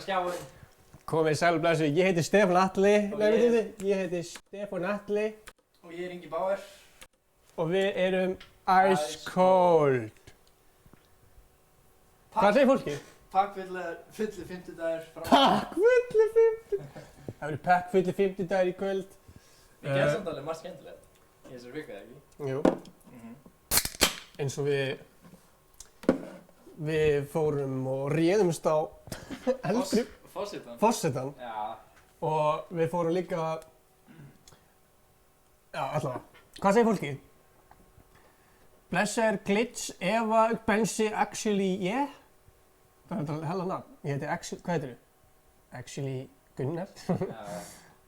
skjáin. Komið sæl og blessu, ég heiti Stefán Atli. Ég heiti Stefán Atli. Og ég Ingi Bauer. Og við erum Ice Cold. Hvað segir fólki? Pakkfulli 50 dagar frá. Pakkfulli 50. Það verður pakkfulli 50 dagar í kvöld. Við gerum samt alveg margt skemmtilegt í þessari viku, eða ekki? Jú. Eins og við fórum og réðumst á eldri forsetann. Já. Og við fórum líka, já allavega. Hvað segir fólki? Blessaður glitch, Eva, Bensi, actually, yeah? Það er þetta hella nafn. Ég heiti actually, hvað heitir þú? Actually Gunnar.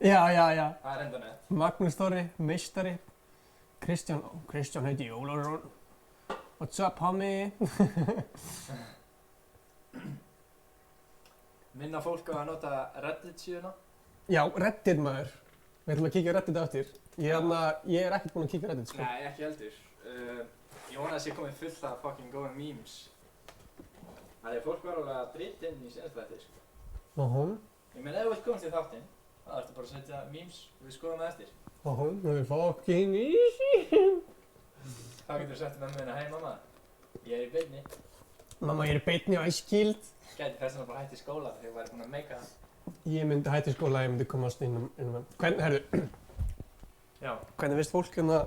Já. Já. Það er enda nett. Magnús Þorri, meistari. Kristján heiti Jólarsson. What's up, homie? Minna fólk á að nota Reddit síðuna. Já, Reddit maður. Við ætlum að kíkja Reddit aftur. Ég er ekkert búinn að kíkja Reddit, sko. Nei, ekki heldur. Ég vona að það sé komið fullt af fucking góðum memes. Það er fólk var alveg að drita inn í senast þætti, sko. Ég meina, ef þú vilt komast í þáttinn, þá ertu bara að setja memes og við skoðum það eftir. Það er fucking easy. Þá getur þú sett með mér heima maður. Ég er í beinni. Mamma, ég er í beinni á Æskild. Gæti þess vegna bara hætti í skóla þegar ég væri búinn að meika það. Ég myndi hætti í skóla, ég myndi komast inn um. Hvernig veist fólk hérna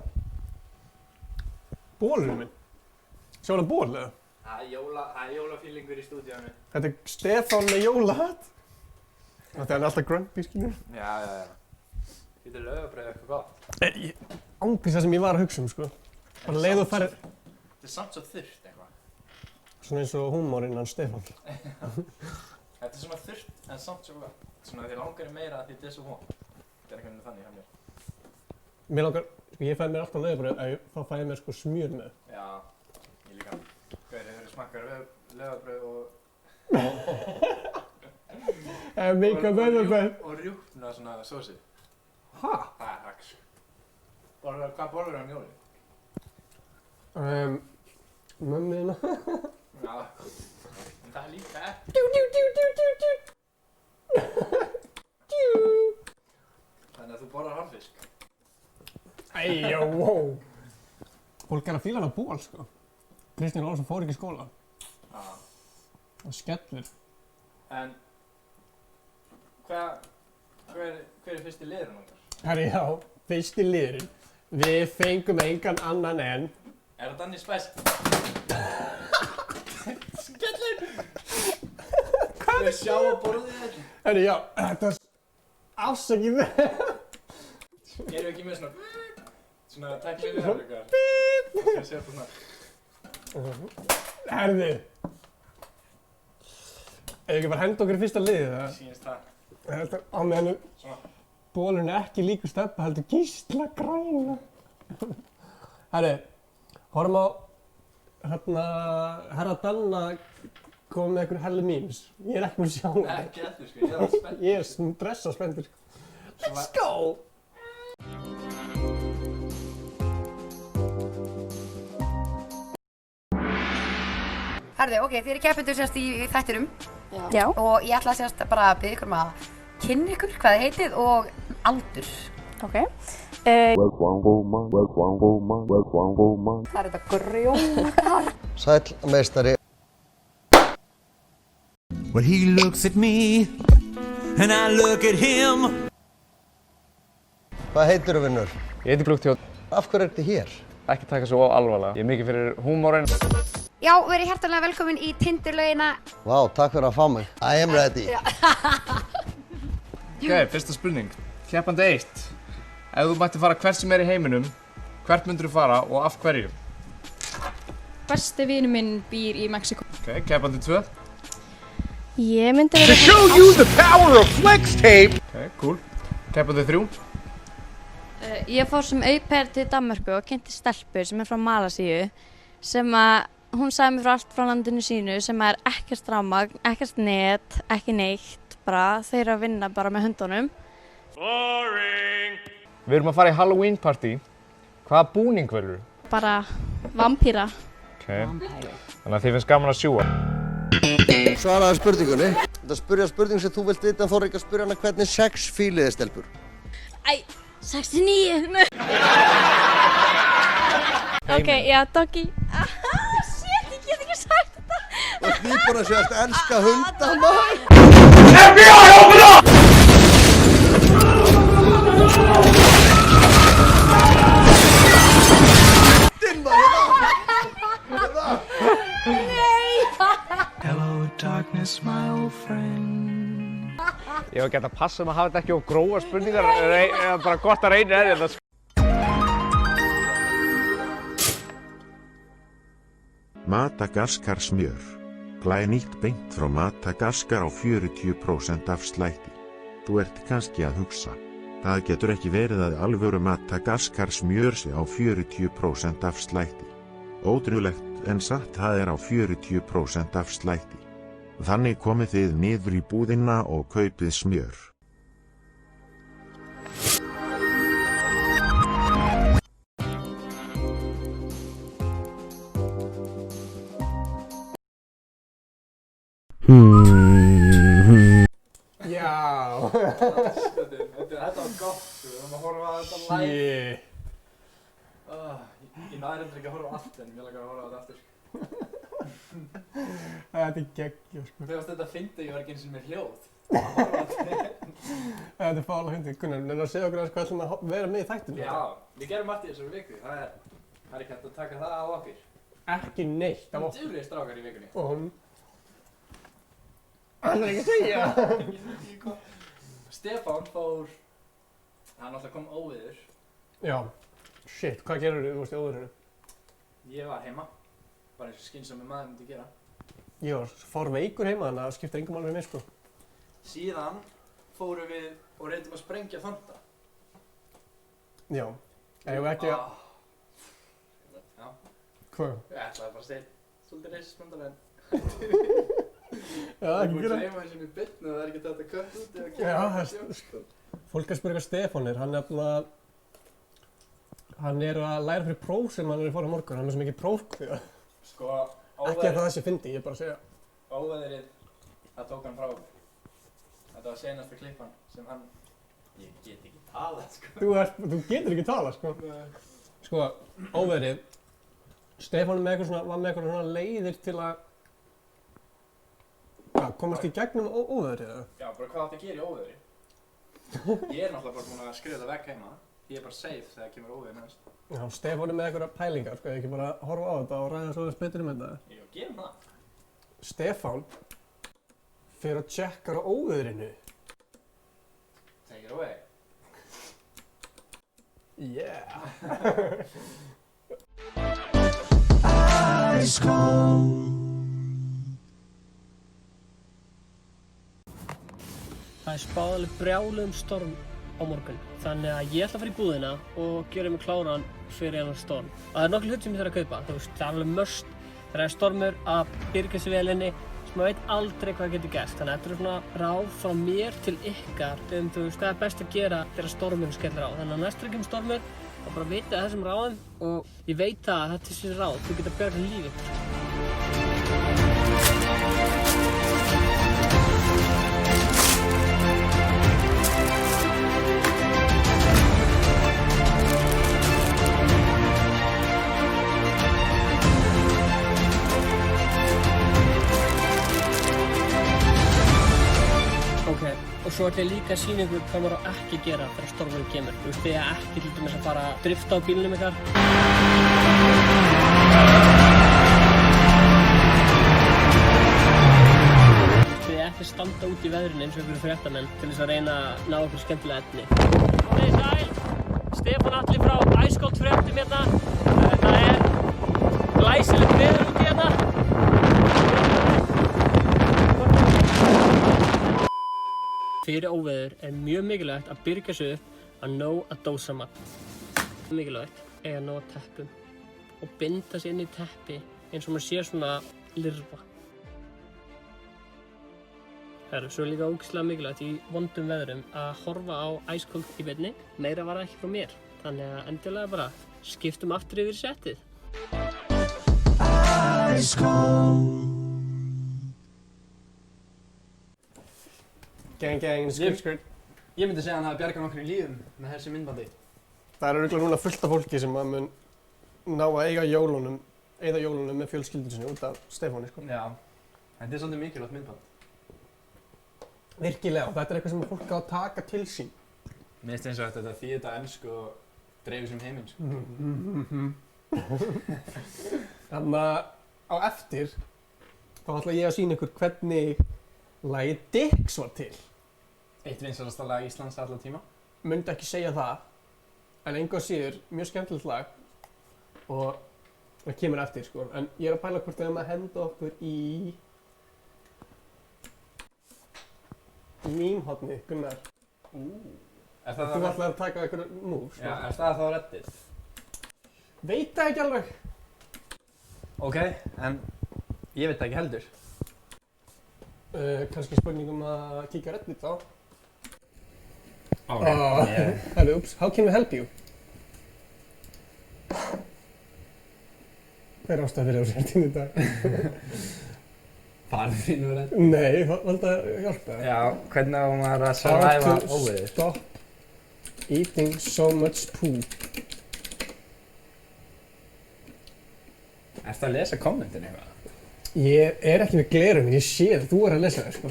bólurinn minn? Sjá hana ból, eða? Það er jólafílingur í stúdíónu. Þetta er Stefán með jólahatt. Þetta er alltaf grumpy, skiljum. Já. Þetta er laufabrauð eitthvað gott. Ángriðs það sem ég var að hugsa sko. Bara leið og færi. Þetta er samt svo þurrt eitthvað. Svona eins og húmórinn hans Stefán. Þetta er svona þurrt en samt svo gott. Svona þið langar meira að þetta er svo vont. Þetta er eitthvað þannig hjá mér. Mér langar, ég fæði mér alltaf laufabrauð, þá fæði ég mér sko smjör með. Já, ég líka. Hvað hefur smakkar laufabrauð og... Mikið laufabrauð. Og rjúpna svona sósi. Hæ? Það er hacks. Hvað borðar þú um jólin? Mömmuðina. Já, en það er líka ekki. Þannig að þú borðar harfisk. Æjá, wow. Fólk er að fíla hana ból, sko. Kristján Olsson fór ekki í skóla. Já. Það skellur. En, hver er fyrsti liðurinn okkar? Herri, já, fyrsti liðurinn. Við fengum engan annan en... Er það Danny Spice? Skellur! Hvað er það? Sjá á borðið þér? Herri, já, þetta er afsakið með. Erum við ekki með svona tæknilega eitthvað? Það sé þetta svona. Herði. Ef við ekki bara henda okkur í fyrsta liðið, það? Sýnist það. Þetta á meðan bólurinn er ekki líkur Stebba, heldur Gísla græna. Herri, horfum á herra Danna kom með einhverju hellu memes. Ég er ekki búinn að sjá það. Ekki eftir, sko. Ég er alveg spennt. Ég er stressað spenntur. Let's go! Herðu, ok, þið eru keppendur sérst í þættinum. Já. Og ég ætla sérst bara að biðja ykkur að kynna ykkur hvað þið heitið og aldur. Ok. Það er þetta grjótar. Sæll meistari. Well, he looks at me and I look at him. Hvað heitirðu, vinnur? Ég heiti Glugtjótt. Af hverju ertu hér? Ekki taka svo alvarlega. Ég er mikið fyrir húmórinn. Já, verið hjartanlega velkomin í Tinderlaugina. Vá, takk fyrir að fá mig. I am ready. Ok, fyrsta spurning. Keppandi 1. Ef þú mætti fara hvert sem er í heiminum, hvert myndir þú fara og af hverju? Besti vinur minn býr í Mexíkó. Ok, keppandi 2. Ég myndi vera... Show you the power of flex tape. Ok, cool. Keppandi 3. Ég fór sem au pair til Danmörku og kynnti stelpu sem er frá Malasíu sem að hún sagði mér frá allt frá landinu sínu sem er ekkert rafmagn, ekkert net, ekki neitt, bara þeir eru að vinna bara með hundunum. Boring! Við erum að fara í Halloween party. Hvaða búning verður? Bara vampíra. Ok. Þannig að þið finnst gaman að sjúga. Svaraðu spurningunni. Þetta spurja spurning sem þú vilt vita en þorri ekki að spurja hana hvernig sex fílið er stelpur. Æ, 69. Ok, já, doggy. Shit, ég get ekki sagt þetta. Þú ert nýbúin að segjast elska hunda, maður. FBI, open up! Dimma, hérna! Hello, darkness, my old friend. Ég hef gett að passa að hafa þetta ekki of grófa spurningar, eða bara gott að reyna þetta. Madagaskar smjör. Glænýtt beint frá Madagaskar á 40% afslætti. Þú ert kannski að hugsa. Það getur ekki verið að alvöru Madagaskar smjör sé á 40% afslætti. Ótrúlegt en satt, það er á 40% afslætti. Þannig komið þið niður í búðina og kaupið smjör. Já. Þetta var gott, sko. Við erum að horfa á þetta live. Shit. Ég næri ekki að horfa á allt en ég vil ekki að horfa á þetta aftur, sko. Þetta er geggjur, sko. Þegar þetta fyndi ég var ekki eins og með hljóð. Þetta er fálega fyndið. Gunnar, en að segja okkur aðeins hvað ætlum að vera með í þættinu? Já, við gerum margt í þessari viku. Það er ekki hægt að taka það á okkur. Ekki neitt. Það var duglegir strákar í vikunni. Og hún... Það er ekki að segja. Stefán fór... Hann alltaf kom óveður. Já. Shit, hvað gerur þú í óveðrinu? Ég var heima. Bara eins og skynsami maður myndi gera. Ég var fárveikur heima, þannig að það skiptir engum alveg með, sko. Síðan fórum við og reyndum að sprengja Fanta. Já. Ég var ekki að... Já. Hvað? Ég ætlaði bara að segja svolítið reisismöndar en... Já, ekki gera. Þú gleyma þessum í bytnu og það er ekki þetta kött út eða Já, fólk að spyrja hvað Stefán er. Hann er að læra fyrir próf sem hann er að fara á morgun. Hann er svo mikið prófkvíða. Sko, Ekki að það sé fyndi, ég er bara að segja. Óveðrið, það tók hann frá okkur. Þetta var senasta klippan sem hann... Ég get ekki talað, sko. Þú getur ekki talað, sko. Sko, óveðrið. Stefán var með eitthvað svona leiðir til að komast í gegnum óveðrið, eða? Já, bara hvað átti að gera í óveðri? Ég er náttúrulega bara búinn að skrifa þetta vekk heima. Ég er bara safe þegar kemur óveður næst. Já, Stefán er með eitthvað pælingar, sko, ekki bara horfa á þetta og ræða svo betur þetta. Jú, gerum það. Stefán fer og tjekkar á óveðrinu. Take it away. Yeah! Ice cold. Það er spáð alveg brjáluðum storm á morgun. Þannig að ég ætla að fara í búðina og gera mig kláran fyrir hennar storm. Og það er nokkuð hlut sem ég þarf að kaupa. Þú veist, það er alveg must þegar það er stormur að byrgja sig vélinni sem maður veit aldrei hvað getur gerst. Þannig að þetta er svona ráð frá mér til ykkar þú veist, hvað er best að gera þegar stormurinn skellir á. Þannig að næst kemur stormur og bara vitið þessum ráðum og ég veit að þetta er þessi ráð. Þú getur bjargað lífi ykkur. Og svo ætla ég líka að sýna ykkur hvað maður á ekki að gera þegar stormurinn kemur. Þú veist, þið er ekki til dæmis að fara að drifta á bílnum ykkar. Þið er ekki að standa út í veðrinu eins og ykkur fréttamenn til þess að reyna að ná okkur skemmtilega efni. Komið sæl! Stefán Atli frá Ice Cold fréttum hérna. Það er glæsilegt veður úti hérna. Fyrir óveður er mjög mikilvægt að byrgja sig upp að ná að dósa mat. Mikilvægt er að ná að teppum og binda sig inn í teppi eins og maður sér svona lirfa. Svo er líka ógeðslega mikilvægt í vondum veðrum að horfa á Ice Cold í beinni. Meira var það ekki frá mér, þannig að endilega bara skiptum aftur yfir settið. Ice Cold. Gang, skurt. Ég myndi segja hann hafi bjargað okkur í lífum með þessi myndbandi. Það er örugglega núna fullt af fólki sem að mun ná að eyða jólunum með fjölskyldunum sinni út af Stefáni, sko. Já, þetta svolítið mikilvægt myndband. Virkilega, og þetta er eitthvað sem fólk á að taka til sín. Mér finnst eins og þetta þýðir þetta ensku og dreifir sem heiminn, sko. Þannig að á eftir þá ætla ég að sýna ykkur hvernig lagið Dix var til. Eitt vinsælasta lag Íslands allar tíma. Myndi ekki segja það, en engu að síður mjög skemmtilegt lag og það kemur eftir, sko. En ég er að pæla hvort við erum að henda okkur í meme-hotnið, Gunnar. Þú ætlar að taka ykkur move, sko. Já, er það þá reddið? Veit það ekki alveg. Ok, en ég veit það ekki heldur. Kannski spurningum að kíkja reddit á. Oops, how can we help you? Hver ástæða fyrir þessu reddin í dag? Farðu þínu redd? Nei, valda að hjálpa það. Já, hvernig á maður að survive óveður? Stop eating so much poo. Ertu að lesa kommentin eitthvað? Ég er ekki með gleraugun, ég sé það, þú er að lesa það, sko.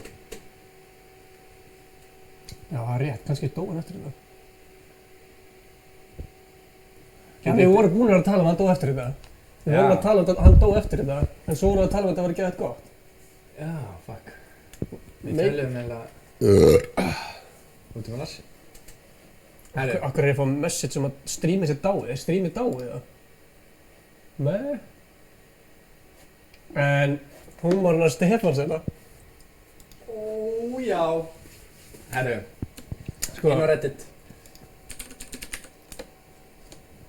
Já, það er rétt, kannski dó hann eftir þetta. Já, við vorum búin að tala um að hann dó eftir þetta. Við vorum að tala um að hann dó eftir þetta, en svo vorum við að tala um að þetta var ekki eitthvað gott. Já, fuck. Við töluðum eiginlega út um að lasi. Akkur er ég að fá message um að streamið sér dáið, er streamið dáið það? Nei. En húmorinn að Stefáns þetta. Ó, já. Herru, sko. Inn á Reddit.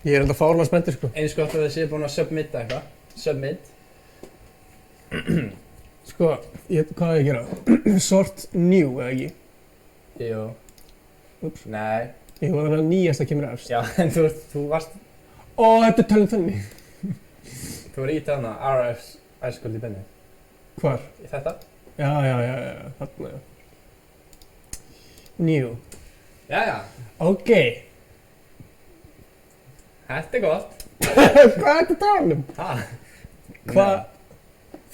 Ég er enda fárlega spenntur, sko. Eins gott að þið séu búin að submitta eitthvað. Submit. Sko, hvað er ég að gera? Sort new, eða ekki? Jú. Ups. Nei. Jú, það er nýjasta kemur efst. Já, en þú varst... Ó, þetta er talent þannig. Þú var ít hana, RF's æskuld í benni. Hvar? Í þetta? Já, þarna, já. New. Jæja. Ok. Þetta er gott. Hvað er þetta talum? Ha? Hvað?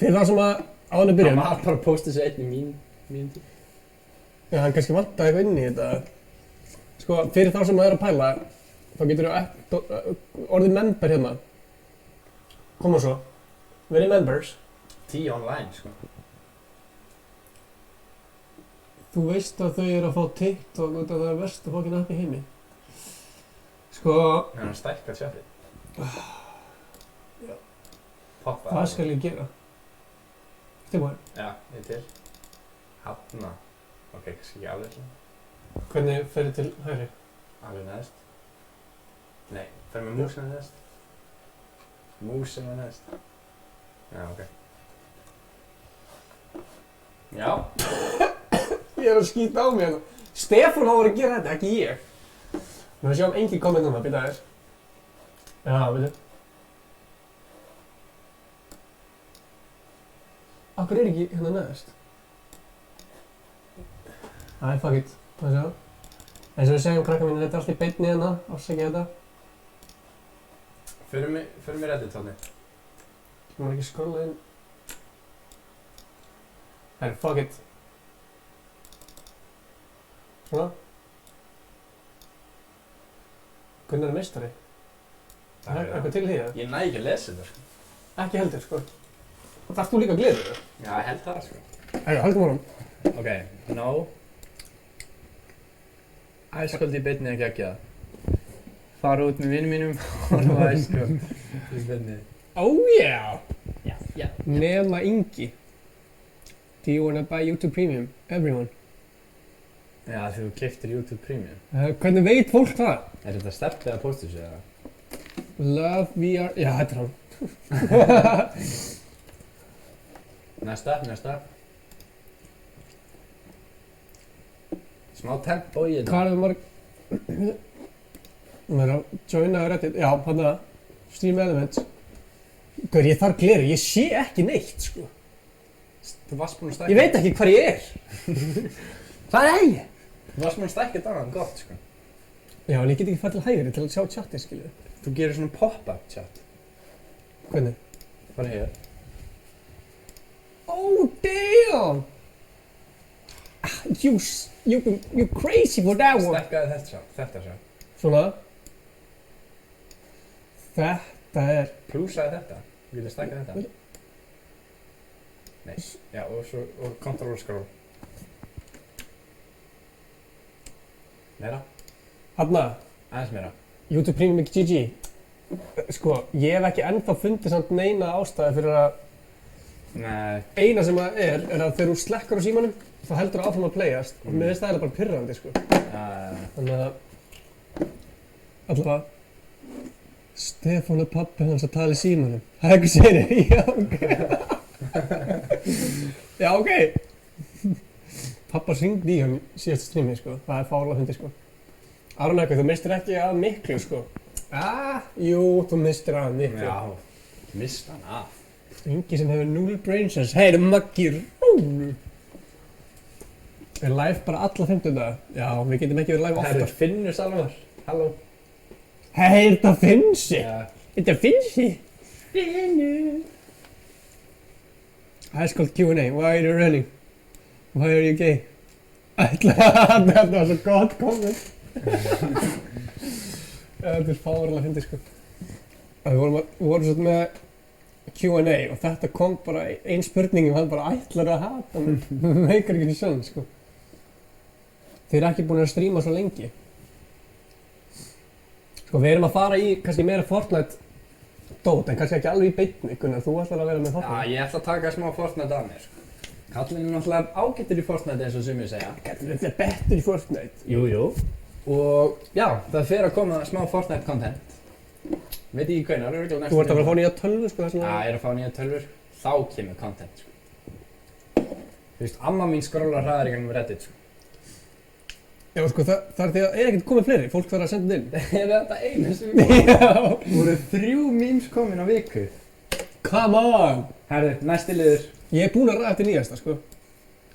Fyrir það sem að áður byrjum. Það var bara að posta þessu einn í mínútu. Já, hann kannski vantaði eitthvað inn í þetta. Sko, fyrir þá sem að er að pæla, þá getur þú orðið member hérna. Koma svo. Verið members. 10 online, sko. Þú veist að þau eru að fá TikTok út af það er versta fokkin app í heimi. Sko... En hann stækkar tjafið. Já. Poppa. Hvað skal ég gera? Tilbúin? Já, ég til. Hanna. Ok, kannski ekki alveg svona. Hvernig fer ég til hægri? Alveg neðst. Nei, fer með músina neðst. Músina neðst. Já, ok. Já. Ég er að skýta á mig hérna. Stefán á að gera þetta, ekki ég. Við sjáum engin komment núna, býta þér. Já, veitu. Akkur er ekki hérna neðst? Æ, fuck it. Það sjá. Eins og við segjum, krakka mínu, þetta er allt í beinni hérna. Ásækja þetta. Förum við Reddit þarna. Þú maður ekki skrolla inn. Herri, fuck it. Svona. Gunnar er meistari. Það er eitthvað til því, eða? Ég næ ekki að lesa þetta, sko. Ekki heldur, sko. Þarft þú líka að gleða þig? Já, ég held það, sko. Haldum áram. Ok, no. Æskuld í beinni ekki ekki það. Fara út með vinnum mínum og horfa á æskuld í beinni. Oh yeah! Já. Nema Ingi. Do you wanna buy YouTube Premium? Everyone. Já, þú keyptir YouTube Premium. Hvernig veit fólk það? Er þetta Steppi eða Pósthúsi eða? Love VR... Já, þetta er hann. Næsta. Smá tempo í þetta. Hvað er það marg... Mér er að joina Reddit. Já, hann að Stream Elements. Gaur, ég þarf gleri. Ég sé ekki neitt, sko. Þú varst búinn að stækka. Ég veit ekki hvar ég er. Nei! Þú varst mér stækkið annað gott, sko. Já, en ég get ekki farið til hægri til að sjá chatið, skilju. Þú gerir svona pop-up chat. Hvernig? Bara hér. Oh, damn! You crazy for that one. Stækkaði þetta sjá. Svona. Þetta er... Plúsaði þetta. Þú getur stækkað þetta. Nei. Já, og control scroll. Meira. Hanna. Aðeins meira. YouTube Premium GG. Sko, ég hef ekki ennþá fundið samt neina ástæði fyrir að... Nei. Eina sem það er að þegar þú slekkar á símanum, þá heldur það áfram að playast. Og mér finnst það bara pirrandi, sko. Þannig að... Allavega... Stefán er pabbi hans að tala í símanum. Það er eitthvað segir. Já, ok. Já, ok. Pappa hringdi í hann síðast strími, sko. Það er fárlega fyndið, sko. Aron eitthvað, þú mistir ekki að miklu, sko. Jú, þú mistir að miklu. Já, mist hann af. Engi sem hefur 0 brain cells. Heyri, Maggi, ról. Er live bara alla 50 daga? Já, við getum ekki verið live oftar. Herri, Finnur Salmar. Halló. Hei, þetta Finnsi. Já. Þetta Finnsi. Finnur. That's called Q&A. Why are you running? Why are you gay? Þetta var svo gott komment. Þetta er fárlega fyndið, sko. Við vorum svona með Q&A og þetta kom bara ein spurning og hann bara ætlar að hata mig. Það meikar ekki sens, sko. Þið eru ekki búin að stríma svo lengi. Sko, við erum að fara í kannski meira Fortnite dót, en kannski ekki alveg í beinni, Gunnar. Þú ætlar að vera með Fortnite. Já, ég ætla að taka smá Fortnite af mér, sko. Kallinn er náttúrulega ágættur í Fortnite eins og sumir segja. Kallinn er bettur í Fortnite. Jú. Og já, það fer að koma smá Fortnite content. Veit ekki hvenær, örugglega næstu. Þú ert að fara að fá nýja tölvur, sko, þess vegna? Já, ég er að fá nýja tölvur. Þá kemur content, sko. Þú veist, amma mín skrólar hraðar í gegnum Reddit, sko. Já, sko, það er því að ekkert komið fleiri. Fólk þarf að senda inn. Er þetta einu sem við komum? Já. Voru 3 memes komin á viku. Come on! Herðu, næsti liður. Ég er búinn að ræða eftir nýjasta, sko.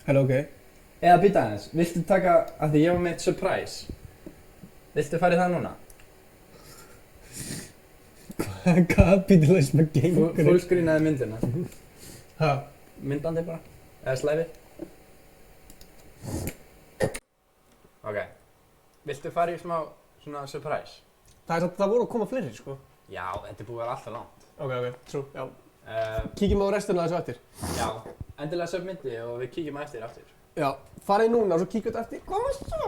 Hello, ok. Eða býta aðeins, viltu taka, af því ég var með eitt surprise. Viltu fara í það núna? Hvað kapitalism að gengur? Fullscreenaði myndina. Hæ? Myndandi bara, eða slæfi. Ok, viltu fara í smá svona surprise? Það voru að koma fleiri, sko. Já, þetta er búið að vera alltaf langt. Ok, true, já. Kíkjum á restina af þessu eftir. Já, endilega söp myndi og við kíkjum eftir aftur. Já, farið núna og svo kíkjum þetta eftir. Koma svo!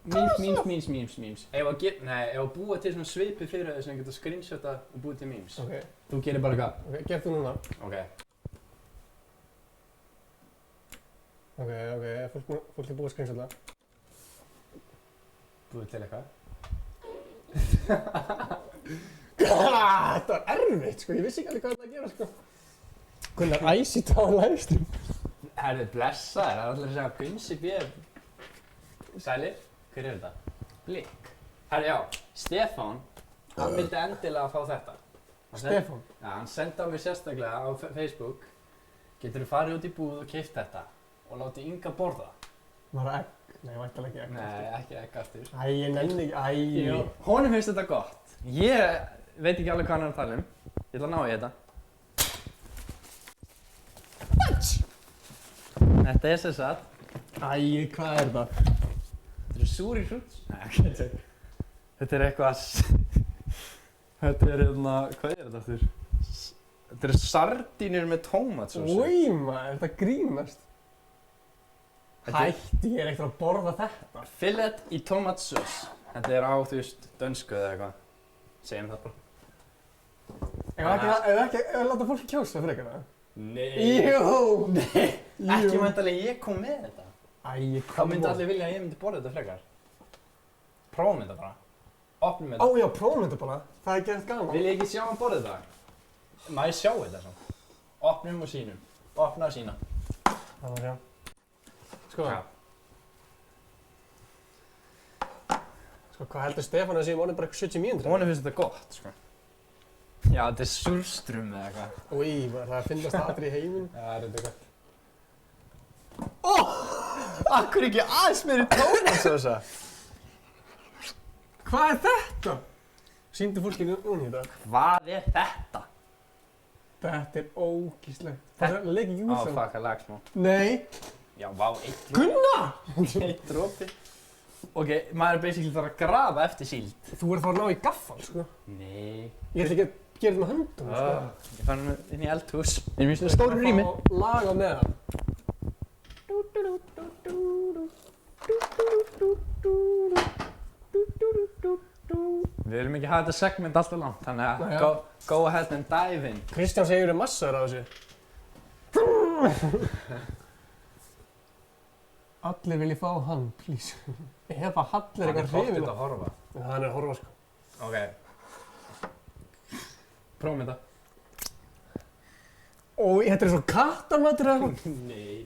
Memes. Ef að búa til svona svipið fyrir þau sem getur screenshota og búið til memes. Ok. Þú gerir bara hvað? Ok, gerð þú núna. Ok. Ok, fólk er búið að screenshota. Búið til eitthvað. Þetta var erfitt, sko. Ég vissi ekki alveg hvað þetta að gera, sko. Gunnar, æsít á livestream. Herðu, blessaður. Það er allir að segja Gunsi B. Sælir, hver er þetta? Blikk. Herðu, já, Stefán, hann vildi endilega fá þetta. Stefán? Já, hann sendi á mig sérstaklega á Facebook. Geturðu farið út í búð og keypt þetta og látið Inga borða? Var það egg? Nei, væntanlega ekki egg. Nei, ekki egg aftur. Æ, ég nenni ekki, Jú, honum finnst þetta gott. Ég veit ekki alveg hvað hann er að tala um. Ég ætla að ná í þetta. What? Þetta er sem sagt. Æ, hvað er þetta? Þetta eru súrir hrúts. Nei, ekki. Þetta er eitthvað. Þetta er hérna, hvað er þetta aftur? Þetta eru sardínur með tómatsósu. Új maður, þetta grínast. Hætti, ég er ekkert að borða þetta. Fillet í tómatsós. Þetta er á, þú veist, dönsku eða eitthvað. Segjum það bara. Ef ekki að láta fólki kjósa frekar það? Nei. Jú. Nei. Ekki mæntalega ég kom með þetta. Æ, Þá myndi allir vilja að ég myndi borða þetta frekar. Prófum þetta bara. Opnum þetta. Ó já, prófum þetta bara. Það er gert gaman. Vil ég ekki sjá hann borða þetta? Má ég sjá þetta svona? Opnum og sínum. Opna og sína. Það var já. Sko. Sko, hvað heldur Stefán að séum orðin bara eitthvað 70 mínútur? Honum finnst þetta gott, sko. Já, þetta er súrstrum eða eitthvað. Új, það finnast aðri í heiminn. Já, þetta er gott. Akkur ekki aðeins meiri tómatsósa? Hvað er þetta? Sýndu fólki núna í dag. Hvað er þetta? Þetta er ógíslegt. Það er leik ekki úr það. Fuck, að lag smá. Nei. Já, vá, eitt dropi. Gunnar! Eitt dropi. Ok, maður er basically þarf að grafa eftir síld. Þú ert að fara að ná í gaffal, sko. Nei. Ég ætla ekki að gera þetta með höndum, sko. Ég fann hann inn í eldhús. Ég minnst það stóru rými. Laga með hann. Við viljum ekki hafa þetta segment alltaf langt, þannig að go ahead and dive in. Kristján segir þér massar á þessu. Allir vilji fá hann, please. Ef að Hall er eitthvað hrifinn. Hann er að horfa. Já, hann er að horfa, sko. Ok. Prófum þetta. Og þetta er svo kattamatur eða eitthvað. Nei.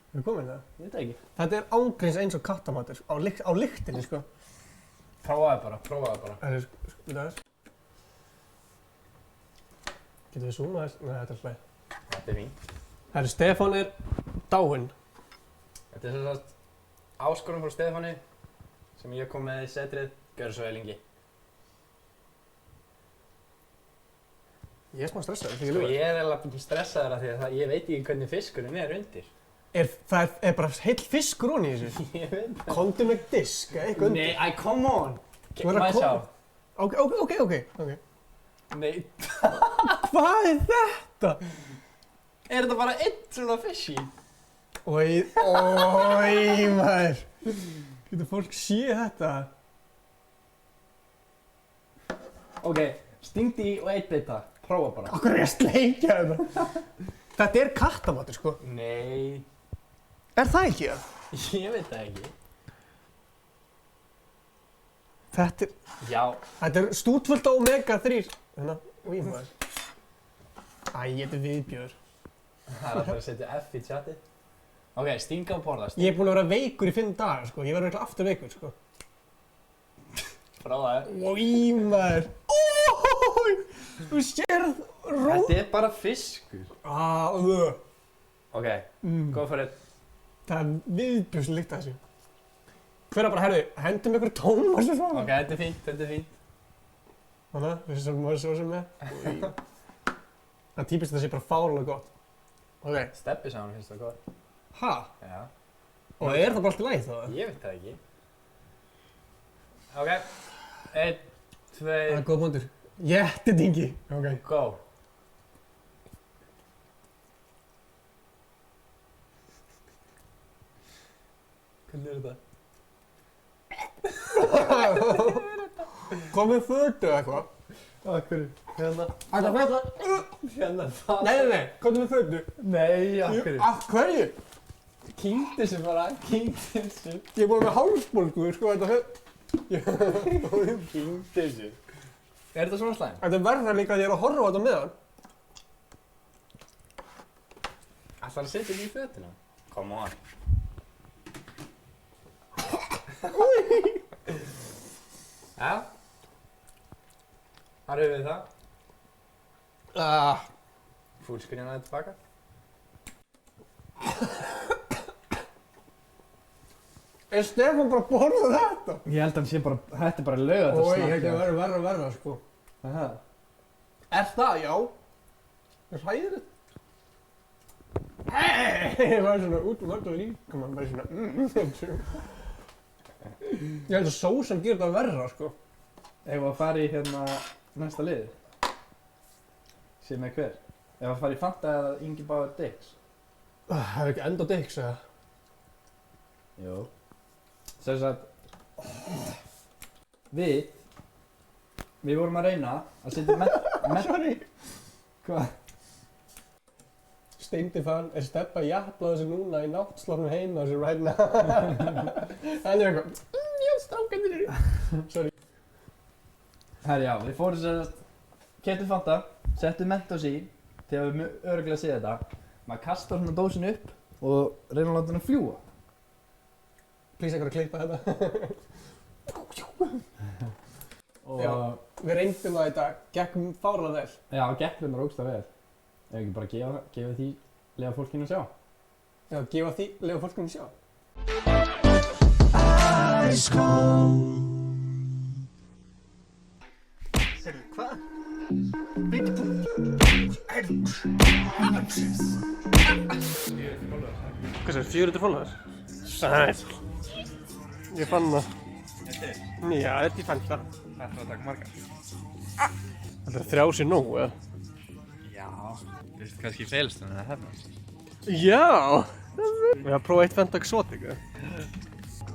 Við komum það? Ég veit ekki. Þetta er ángríns eins og kattamatur á lyktinni, sko. Prófaðu bara. Það er, við það er. Getum við zoomað þess? Nei, þetta er hlæg. Þetta er fínt. Það er Stefán er dáinn. Þetta er svona áskorun frá Stefáni sem ég kom með í setrið. Gjörðu svo vel, Ingi. Ég er smá stressaður, Sko ég er eiginlega stressaður af því að ég veit ekki hvernig fiskurinn er undir. Það er bara heill fiskur onni í þessu. Ég veit það. Komdu með disk, eitthvað undir. Nei, come on! Þú verður að koma. Ok. Nei. Hvað er þetta? Er þetta bara einn svona fishy? Oj, maður. Getur fólk séð þetta? Ok, stingdi í og eitt bita. Prófa bara. Akkur er ég að sleikja þetta? Þetta er kattamatur, sko. Nei. Er það ekki það? Ég veit það ekki. Þetta er stútfullt á omega-3. Þannig, maður. Æ, þetta er viðbjör. Það er alltaf að setja F í chatið. Ok, stinga og borða. Ég er búinn að vera veikur í 5 dagar, sko. Ég verður eitthvað aftur veikur, sko. Prófaðu. Maður. Þú sérð ró. Þetta er bara fiskur. Ok. Go for it. Það er viðbjörslykt að þessu. Hver að bara, herðu, hendum ykkur tómas og svona. Ok, þetta er fínt. Þannig, þessi sem maður svo sem með. Það er típist að það sé bara fárlega gott. Ok. Stebbi sá hann finnst það gott. Ha? Já. Og er það bara allt í lagi þá? Ég veit það ekki. Ok. 1, 2... Það er góð punktur. Jéttidingi. Ok. Go. Hvernig er þetta? Komið fötu eða eitthvað. Akkur, hérna. Þetta fæta. Hérna það. Nei, komið með fötu. Nei, akkur. Af hverju? Kynnti þessu bara, kynnti þessu. Ég er búinn með hálsbólgu, sko, þetta fæta. Kynnti þessu. Er þetta svona slæm? Þetta er verða líka að ég er að horfa á þetta með hann. Ætlar að setja þetta í fötuna? Come on. Já. Þar höfum við það. Fullscreen aðeins tilbaka. Er Stefán bara að borða þetta? Ég held að hann sé bara, þetta er bara laugat að Ói, þetta er verða, sko. Það? Er það, já? Er hræðilegt? Ég var svona út um öllu líka, mann bara svona Ég held að sósan gerir þetta verra, sko. Ef að fara í hérna næsta lið. Sér með hver. Ef að fara í Fanta eða Ingi Báður Dix. Það er ekki enda Dix, eða? Jú. Sem sagt, við vorum að reyna að setja Sorry. Hvað? Steindi fann er Stebba jafnlaði þessu núna í náttslafnum heima þessu right now. Það er eitthvað, já, strákandir eru. Sorry. Herri já, við fórum sem sagt, keyptum Fanta, settum Mentos í, þegar við örugglega séð þetta. Maður kastar svona dósinu upp og reynir að láta hann að fljúga. Please eitthvað að klippa þetta. Og Já, við reyndum það í dag, gekkum fárlega vel. Já, gekk hérna ógeðslega vel. Ef ekki bara gefa því lega fólkinu að sjá. Já, gefa því, lega fólkum sjá. Heyrðu, hvað? Hvað sér, 400 followers? Sæl. Ég fann það. Já, þetta ég fann það. Það er að taka margar. Það er 3 sér nóg, eða? Já. Þú veist kannski feilst en það er hérna. Já! Við erum að prófa eitt Fanta Exotic, eða?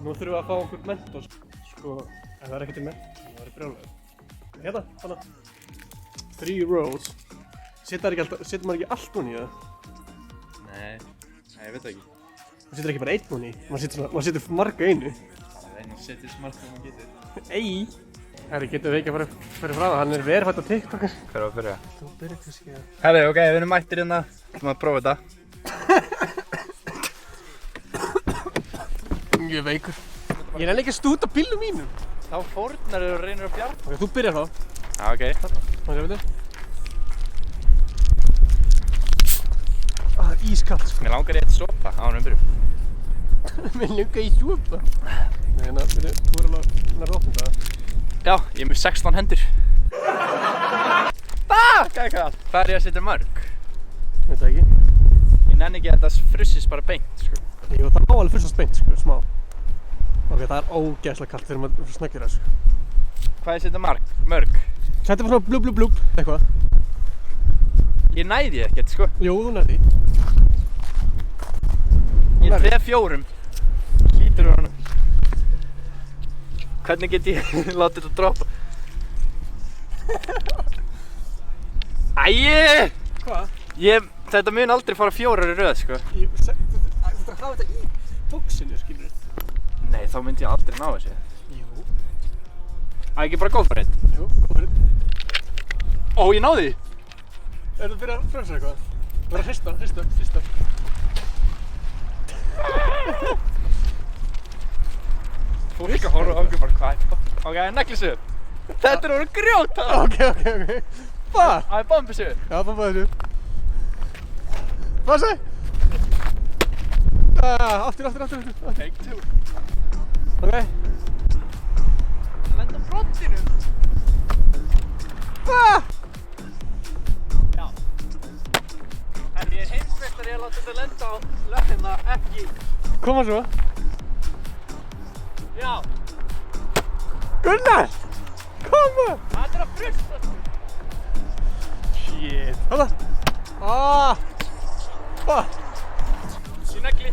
Nú þurfum við að fá okkur mentor. Sko, ef það er ekkert í mentor, það er brjálæður. Hérna, hana. 3 rolls. Setur maður ekki allt núna í það? Nei, ég veit ekki. Maður setur ekki bara einn núna í. Maður setur marga einu. Það er nú setið smart sem maður getur. Ei! Herri, getum við ekki að fara frá það. Hann er verið á TikTok. Hver var að byrja? Þú byrjar kannski að... Herri, ok, við erum mættir hérna. Þú maður að prófa þetta. Ég er veikur. Ég nenni ekki að stúta bílnum mínum. Þá fórnar og reynir að bjarga. Ok, þú byrjar þá. Já, ok. Hvað séu þetta? Það er ískallt, sko. Mér langar í eitt sopa á hann byrjum. Mér langar í sopa. Nei, hérna, þú er alveg að opna það. Já, ég er með 16 hendur. Hvað er það? Hvað er ég að setja mörg? Veit það ekki. Ég nenni ekki að þetta frussist bara beint, sko. Jú, það má alveg frussast beint, sko, smá. Ok, það er ógeðslega kallt þegar maður snöggir það, sko. Hvað er að setja mörg? Þetta var svona blub blub blub, eitthvað. Ég næði ekkert, sko. Jú, þú nærði. Ég er 3-4. Lítur úr hann. Hvernig get ég látið þetta droppa? Æi! Hvað? Þetta mun aldrei fara 4 í röð, sko. Þú þarf að hafa þetta í bóksinu, skilur þið. Nei, þá myndi ég aldrei ná þessu. Jú. Ekki bara go for it? Jú, go for it. Ó, ég náði því! Er þú byrjað að frönsa eitthvað? Þú verður að hrista. Þú líka horfa á okkur bara hvað. Ok, negli sig upp. Þetta er orðið grjót! Ok. Hvað? Það er bombi sig upp. Já, bomba þessu. Passa! Aftur. Take 2. Ok. Það lenda á brottinu. Já. En ég er heimsmeistari að láta þetta lenda á löppina ekki. Koma svo. Já. Gunnar! Koma! Það er að frusta. Shit. Halla. Í negli.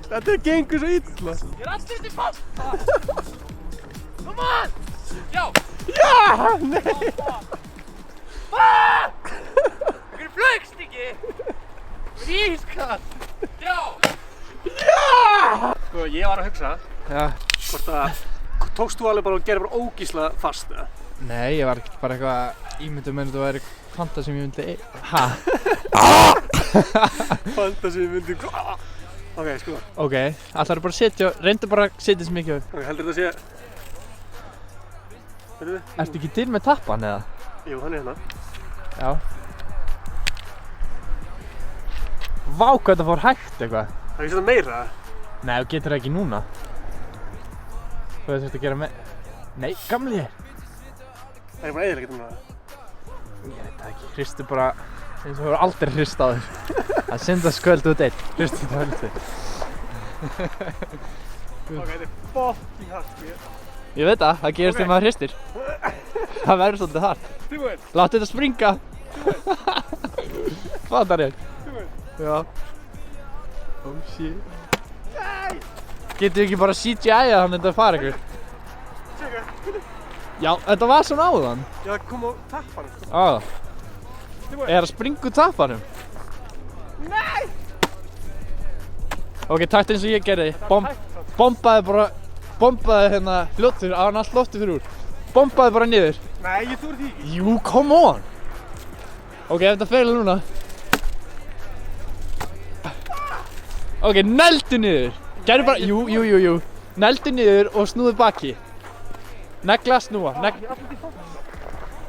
Þetta gengur svo illa. Ég er alltaf út í papp. Come on! Já! Já! Nei! Okkur flögst ekki! Ískall! Já! Sko, ég var að hugsa. Já. Hvort að, tókst þú alveg bara og gerði bara ógísla fast, eða? Nei, ég var bara eitthvað ímyndum en þetta væri fanta sem ég myndi... Ha? Fanta sem ég myndi... Ok, sko. Ok, allar bara að setja, reyndu bara að setja þessi mikið upp. Ok, heldur þetta að sé... Veitu þið? Ertu ekki til með tappan eða? Jú, hann er hérna. Já. Vá, hvað þetta fór hægt eitthvað. Það er ekki setja meira? Nei, þú getur það ekki núna. Hvað þurftu að gera með... Nei, gamli ég. Það er bara eðilega getur núna. Ég veit það ekki, hristu bara eins og þú hefur aldrei hrist á þér. Það synda sköldu út einn, hristu þetta heldur. Ok, þetta er fucking hart, sko. Ég veit það gerist þegar maður hristir. Það verður svolítið hart. Tilbúin. Láttu þetta springa. Fattar ég? Tilbúin. Já. Oh shit. Getur við ekki bara CGI-að hann þetta fara ykkur? Tjekka. Já, þetta var svona áðan. Já, kom á tappanum, sko. Á. Er það springa úr tappanum? Nei! Ok, takt eins og ég gerði. Bombaði hérna fljóttur, á hann allt lofti fyrir úr. Bombaði bara niður. Nei, ég trúi því ekki. Jú, come on! Ok, ef þetta feilar núna. Ok, neldu niður. Gerðu bara, jú. Neldu niður og snúðu baki. Negla, snúa.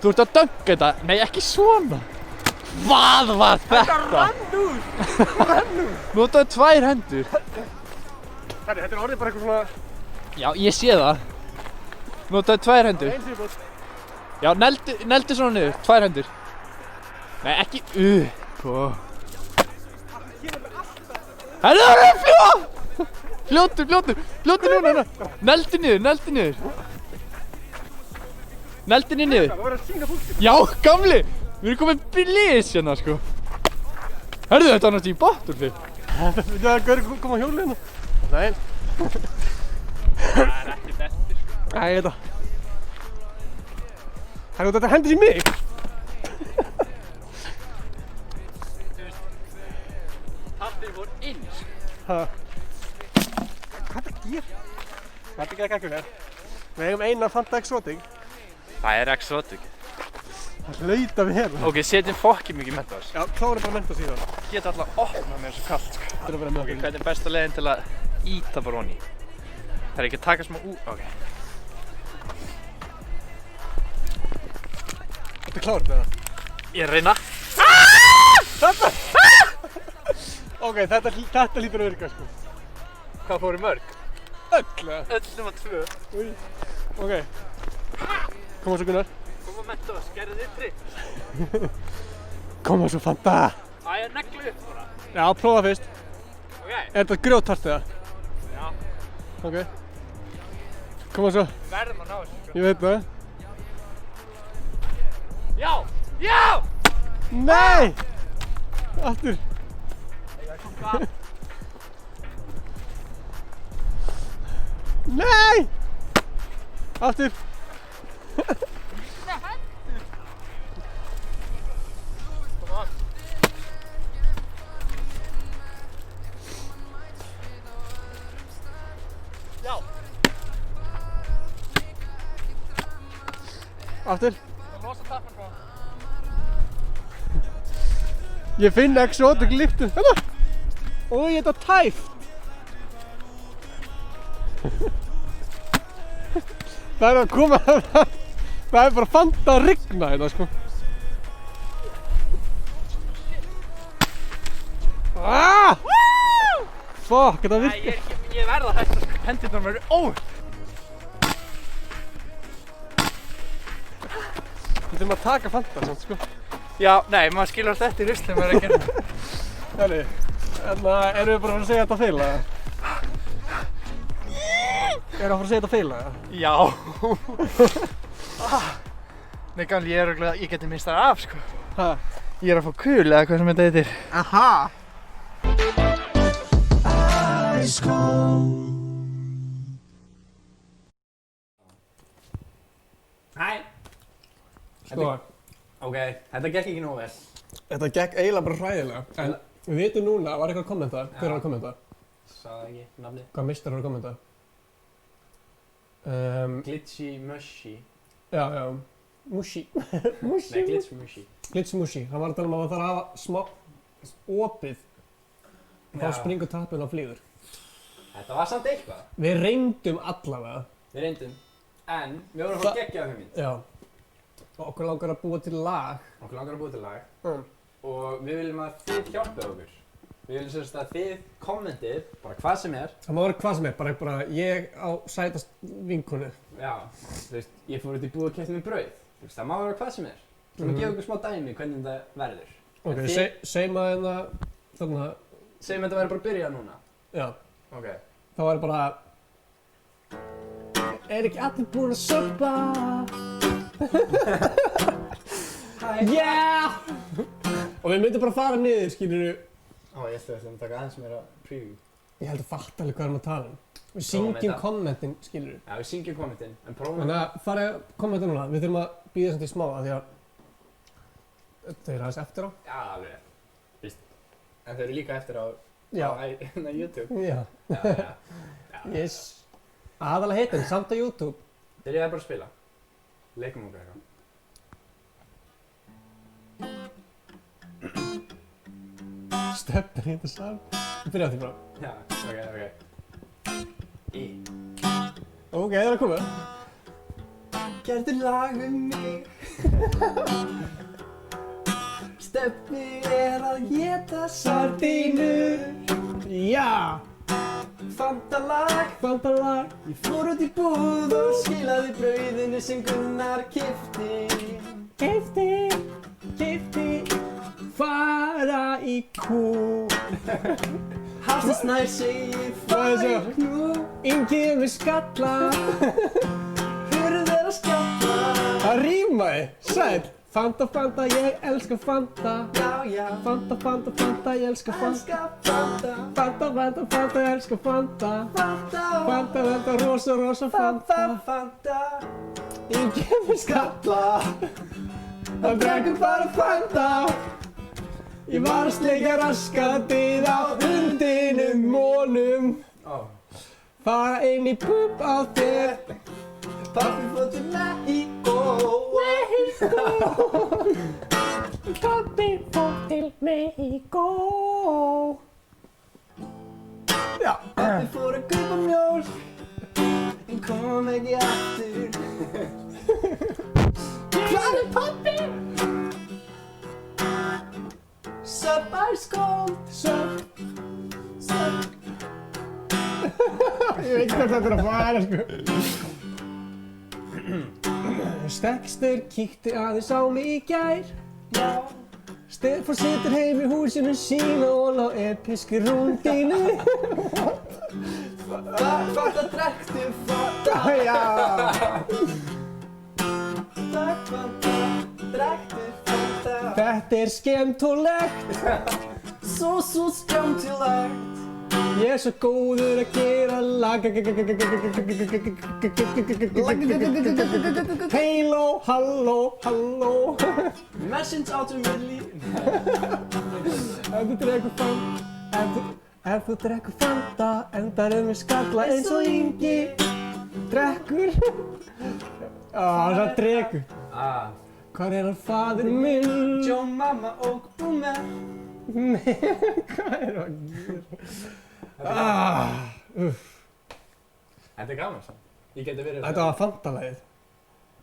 Þú ert að dönga þetta. Nei, ekki svona. Hvað var þetta? Þetta rann úr! Notaðu 2 hendur. Herri, þetta er orðið bara eitthvað svona... Já, ég sé það. Notaðu 2 hendur. Eins viðbót. Já, neldu svona niður, 2 hendur. Nei, ekki Herðu, fljúa! Fljótur núna. Neldu niður. Neldu niður. Það var að sína fólki. Já, gamli! Við erum komið blís hérna, sko. Herðu, þetta var náttúrulega í Battlefield. Þetta er að koma á hjólið hérna. Nei. Það er ekkert eftir, sko. Æ, ég veit það. Herru, þetta hendur í mig. Tappið fór inn, sko. Hvað þetta gerir? Þetta gekk ekki vel. Við eigum eina Fanta Exotic. Það er exotic. Það hlaut að vera. Ok, setjum fokkið mikið Mentos. Já, klárum bara Mentos í það. Geta alltaf að opna mér svo kallt, sko. Þetta er að vera með okkur. Hvernig er besta leiðin til að íta bara honni? Það er ekki að taka smá úr, ok. Þetta er klárt með það. Ég er að reyna. Þetta! Ok, þetta lítur að virka, sko. Hvað fóru mörg? Öll, eða? Öll nema 2. Új. Ok. Koma svo, Gunnar. Koma Mentos, gerðu þið trikk. Koma svo, Fanta. Æ, ég neglu upp bara. Já, prófa fyrst. Ok. Er þetta grjótart eða? Já. Ok. Koma svo. Verðum að ná þessu, sko. Ég veit það. Já! Já! Nei! Aftur. Nei! Aftur. Já! Aftur. Losa tappan frá. Ég finn exotic lyftu. Hérna! Új, þetta er tæft. Það er að koma, það er bara Fanta að rigna þetta, sko. Ah! Fuck, þetta Nei, virkar. ég verða þetta, sko. Hendurnar mér eru Við þurfum að taka Fanta, samt, sko. Já, nei, maður skilur þetta í ruslum maður að gera. Herri, erum við bara að fara að segja þetta feila? Erum við að fara að segja þetta feila? Já. Nei, gamli, ég geti minnst það af, sko. Hæ? Ég er að fá kul eða hvað sem þetta heitir. Aha! Hæ! Sko, Ok, þetta gekk ekki nógu vel. þetta gekk eiginlega bara hræðilega. En við vitum núna, var eitthvað að kommenta? Hver var að kommenta? Sagði ekki nafnið. Hvað mistar var að kommenta? Glitchy Mushy. Já. Mushi. Mushi. Nei, Glitch Mushy. Glitch Mushi. Hann var að tala um að það þarf að hafa smá opið. Þá springur tappinn á flýgur. Þetta var samt eitthvað. Við reyndum allavega. Við reyndum. En við vorum að fá geggjaða hugmynd. Já. Og okkur langar að búa til lag. Okkur langar að búa til lag. Og við viljum að þið hjálpið okkur. Við viljum semst að þið kommentið bara hvað sem er. Það má vera hvað sem er, bara ég á sætast vinkonu. Já, þú veist, ég fór út í búð og keypti mér brauð. Þú veist, það má vera hvað sem er. Svo að gefa okkur smá dæmi hvernig þetta verður. Ok, segjum að þarna... Segjum að þetta verður bara að byrja núna. Já. Ok. Það var bara... Er ekki allir búin að söppa? Yeah! Og við myndum bara fara niður, skilurðu. Ó, ég ætti að taka aðeins meira preview. Ég held að fatta alveg hvað erum að tala um. Við syngjum kommentin, skilurðu. Já, við syngjum kommentin, en prófum Þannig að farið kommentin núna. Við þurfum að býða samt í smá að því að... Þau eru aðeins eftir á. Já, alveg. Víst. En þau eru líka eftir á... Já. Á YouTube. Já. Yes. Aðalega heitin, samt á YouTube. Byrjaði bara að spila. Leikum okkur eitthvað. Stefnir í þetta saman. Við byrjaði því bara. Já, ok. Ok, það er að koma. Gerðu lag um mig. Stebbi að geta sardínur. Já! Fantalag. Ég fór út í búð og skilaði brauðinu sem Gunnar keypti. Fara í kú. Hafði Snær segir fara í kú. Ingi með skalla. Hurð að skalla. Það rímaði, sæll. Fanta, ég elska Fanta. Já. Fanta, ég elska Fanta. Fanta. Fanta, ég elska Fanta. Fanta, rosa Fanta. Ingi með skalla. Það drekkur bara Fanta. Ég var að sleikja raskatið á hundinum mólum. Fara inn í pub á þér. Pappi fór til Mexíkó. Pappi fór til Mexíkó. Já. Pappi fór að kaupa mjólk, en kom ekki aftur. Hvað pappi? Sup ice cold. Sup. Ég veit hvað þetta að fara, sko. Stekkstur kíkti aðeins á mig í gær. Já. Stefán situr heim í húsinu sínu og lá episki rúndínu. Fanta drekktu Fanta. Já. Fanta drekktu Fanta. Þetta skemmtulegt. Svo skemmtilegt. Ég svo góður að gera lag. Halló. Message out to Millie. Ef þú drekkur Fanta, endarðu með skalla eins og Ingi drekkur. Það drekkur. Hvar hann faðir minn? John, mamma og Boomer. Hvað að gera? Þetta gaman samt. Ég geti verið... Þetta var Fanta-lagið.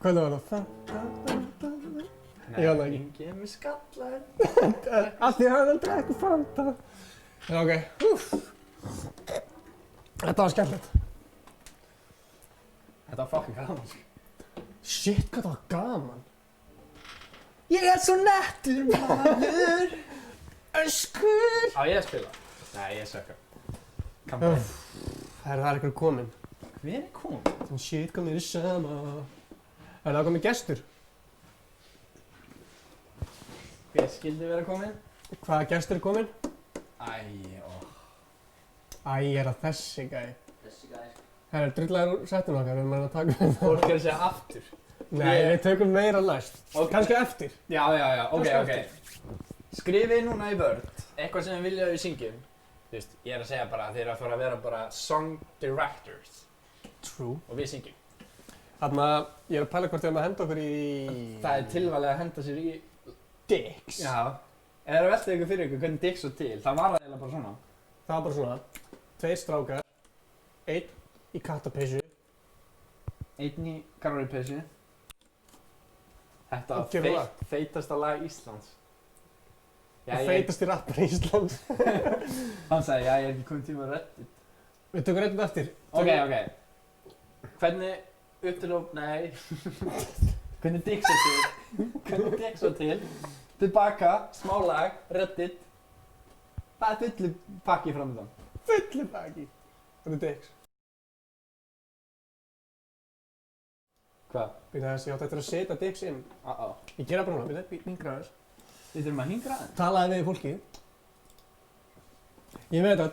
Hvernig var það? Fanta. Ég veit það ekki. Ingi með skallar. Af því að hann drekkur Fanta. Já, ok. Þetta var skemmtilegt. Þetta var fucking gaman. Shit, hvað það var gaman. Ég svo nettur maður. Öskur. Á ég að spila? Nei, ég sökka. Kampaðinn. Það er einhver kominn. Hver kom? Shit, hvað mér sama. Það komið gestur. Hver skildi vera kominn? Hvaða gestur er kominn? Æ, það þessi gæi. Þessi gæi. Það er drullæður úr settinu okkar, við erum að taka með það. Fólk er að segja aftur. Nei, við tökum meira næst. Kannski eftir. Já, ok. Skrifið núna í Word eitthvað sem þið vilja að við syngjum. Þú veist, ég er að segja bara að þið eru að fara að vera bara song directors. True. Og við syngjum. Þarna, ég er að pæla hvort ég að henda okkur í... Það er tilvalið að henda sér í... Dicks. Já. Ef það er að velta ykkur fyrir ykkur hvernig Dicks var til, það var það eiginlega bara svona. Það var bara svona. 2 strákar. 1 í kattapeysu. 1 í karvaripeysu. Þetta var feitasta lag Íslands. Það feitasti rappar í Íslands. Hann sagði, já, ég er ekki komið tíma að Reddit. Við tökum Reddit eftir. Ok. Hvernig upptilóp, nei. Hvernig Dicks var til. Hvernig Dicks var til. Tilbaka, smá lag, Reddit. Það er fullu pakki framöndan. Fullu pakki. Þetta er Dicks. Hvað? Býta þess, ég átti eftir að setja Dicks inn. Ég gera bara núna, býta, hingra þess. Við þurfum að hingra þess? Talaði við fólki. Ég veit að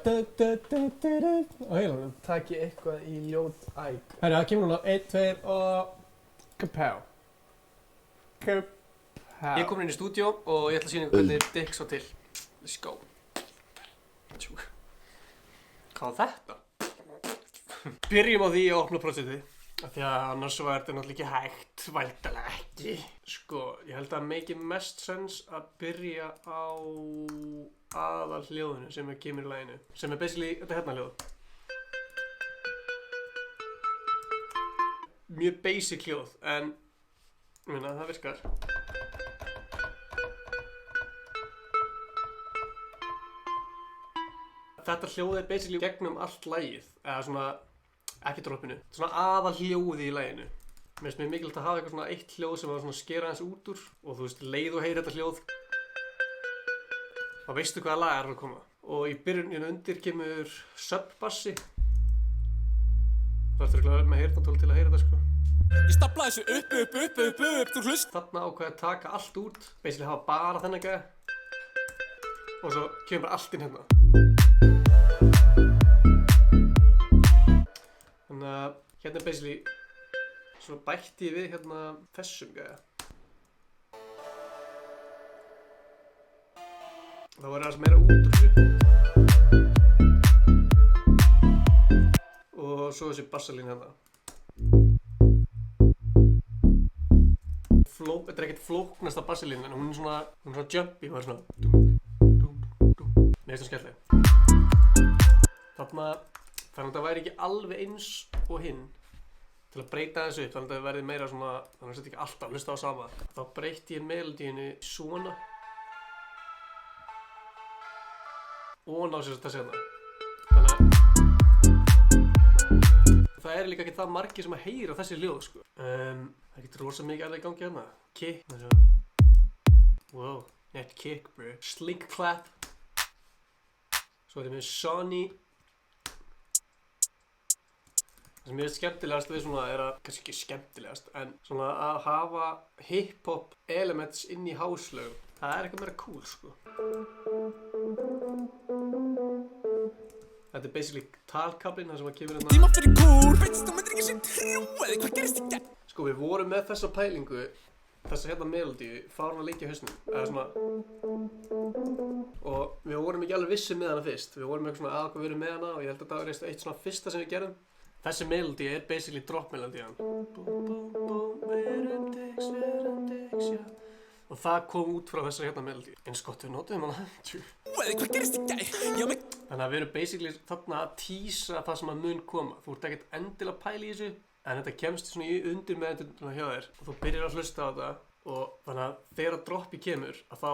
á heilanum. Takk ég eitthvað í ljót æg. Herri, það kemur núna 1, 2 og... Kapow. Kapow. Ég er komin inn í stúdíó og ég ætla að sýna ykkur hvernig Dicks var til. Let's go. Hvað var þetta? Byrjum á því að opna prósitið. Því að annars var þetta náttúrulega ekki hægt, væntanlega ekki. Sko, ég held að make mest sense að byrja á aðalhljóðinu sem kemur í laginu. Sem er basically þetta hérna hljóð. Mjög basic hljóð, en ég meina það virkar. þetta hljóð basically gegnum allt lagið, eða svona, ekki droppinu, svona aðal hljóði í laginu. Mér finnst mjög mikilvægt að hafa eitthvað svona eitt hljóð sem svona skera aðeins út úr og þú veist, leið og heyri þetta hljóð, þá veistu hvaða lag að koma. Og í byrjuninu undir kemur subbassi. Það ertu að með heyrnartól til að heyra þetta, sko. Ég stapla þessu upp, þú hlust. Þarna ákveði að taka allt út, basically hafa bara þennan gæja. Og svo kemur bara allt inn hérna. Þannig að hérna basically svona bætti ég við hérna þessum gæja. Það var aðeins meira út úr þessu. Og svo þessi bassalín hérna. Þetta er ekkert flóknasta bassalín en hún er svona jumpy, hún er svona Mér finnst það skemmtileg. Þannig að það væri ekki alveg eins og hinn til að breyta þessu upp, þannig að það verði meira svona, þannig að þetta ekki alltaf hlusta á sama. Þá breytti ég melodíinu svona og ná sér þetta sena. Þannig að það er líka ekki það margir sem að heyra þessi hljóð, sko. Það er ekki rosa mikið alveg í gangi hérna. Kick, wow, net kick, bro. Slink clap. Svo er ég með Sony. Það sem ég veist skemmtilegast við svona er að, kannski ekki skemmtilegast, en svona að hafa hip-hop elements inn í houselögum. Það er eitthvað meira cool, sko. Þetta er basically talkablinn, það sem að kemur hérna. Tíma fyrir kúr, veist þú myndir ekki sér trúið, hvað gerist í gegn? Sko, við vorum með þessa pælingu, þessa hérna melodíu, fárna lengi á hausnum, eða svona. Og við vorum ekki alveg vissir með hana fyrst. Við vorum eitthvað svona að við erum með hana og ég held að það var eitt svona fyrsta sem við gerðum. Þessi melodíu er basically drop melodían. Og það kom út frá þessari hérna melodíu. Eins gott við notuðum hana. Hvað gerist í gegn? Þannig að við erum basically þarna að tísa það sem að mun koma. Þú ert ekkert endilega pæli í þessu. En þetta kemst svona í undir meðvitundina hjá þér og þú byrjar að hlusta á þetta og þannig að þegar að droppi kemur að þá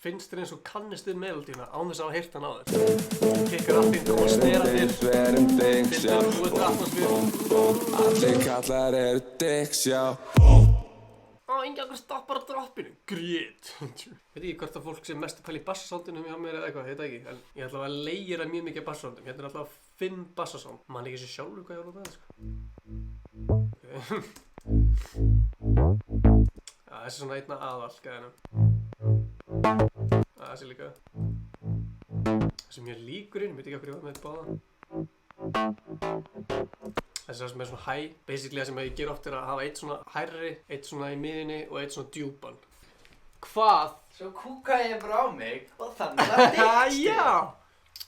finnst þér eins og kannist við melodíuna án þess að hafa heyrt hann á þér. Þú kikkar allt inn og snera þér, fylgir þú þetta atmosfér. Allir kallar eru dicks, já. Engi okkur stoppar á droppinu. Grét. Veit ekki hvort að fólk sé mest að pæla í bassasoundinu hjá mér eða eitthvað, ég veit ekki. En ég ætla að leigja mjög mikið bassasoundum. Hérna er alltaf 5 bassasound. Man ekki sér sjálfur hvað ég var á það, sko. Já, þessi er svona einna aðal, gæðina. Þessi líka. Þessi er mjög líkurinn, veit ekki okkur ég var með þetta báða. Þessi er sem er svona high, basically það sem ég ger oft er að hafa eitt svona hærri, eitt svona í miðinni og eitt svona djúpan. Hvað? Svo kúkaði ég bara á mig og þannig að það Já!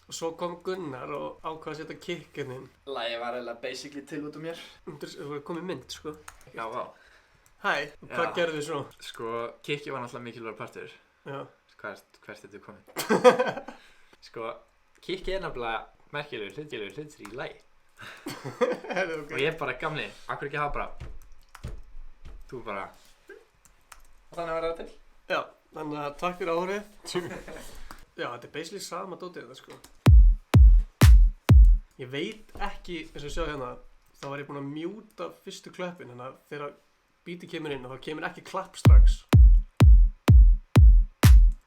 Og svo kom Gunnar og ákvað að setja kickinn inn. Lagið var eiginlega basically til út úr mér. Það var komið mynd, sko. Já, vá. Hæ, hvað gerðu þið svo? Sko, kikki var náttúrulega mikilvægur partur. Já. Hvert þetta er komið? Sko, kikki er nefnilega merkilegur hlutur í lagi. Okay. Og ég bara, gamli, akkur ekki hafa bara þú bara og þannig var það til. Já, þannig að takk fyrir áhrif. Já, þetta er basically sama dótið þetta, sko. Ég veit ekki, eins og sjá hérna, þá var ég búinn að mjúta fyrstu klöppin, þannig að þegar beatið kemur inn og þá kemur ekki klapp strax.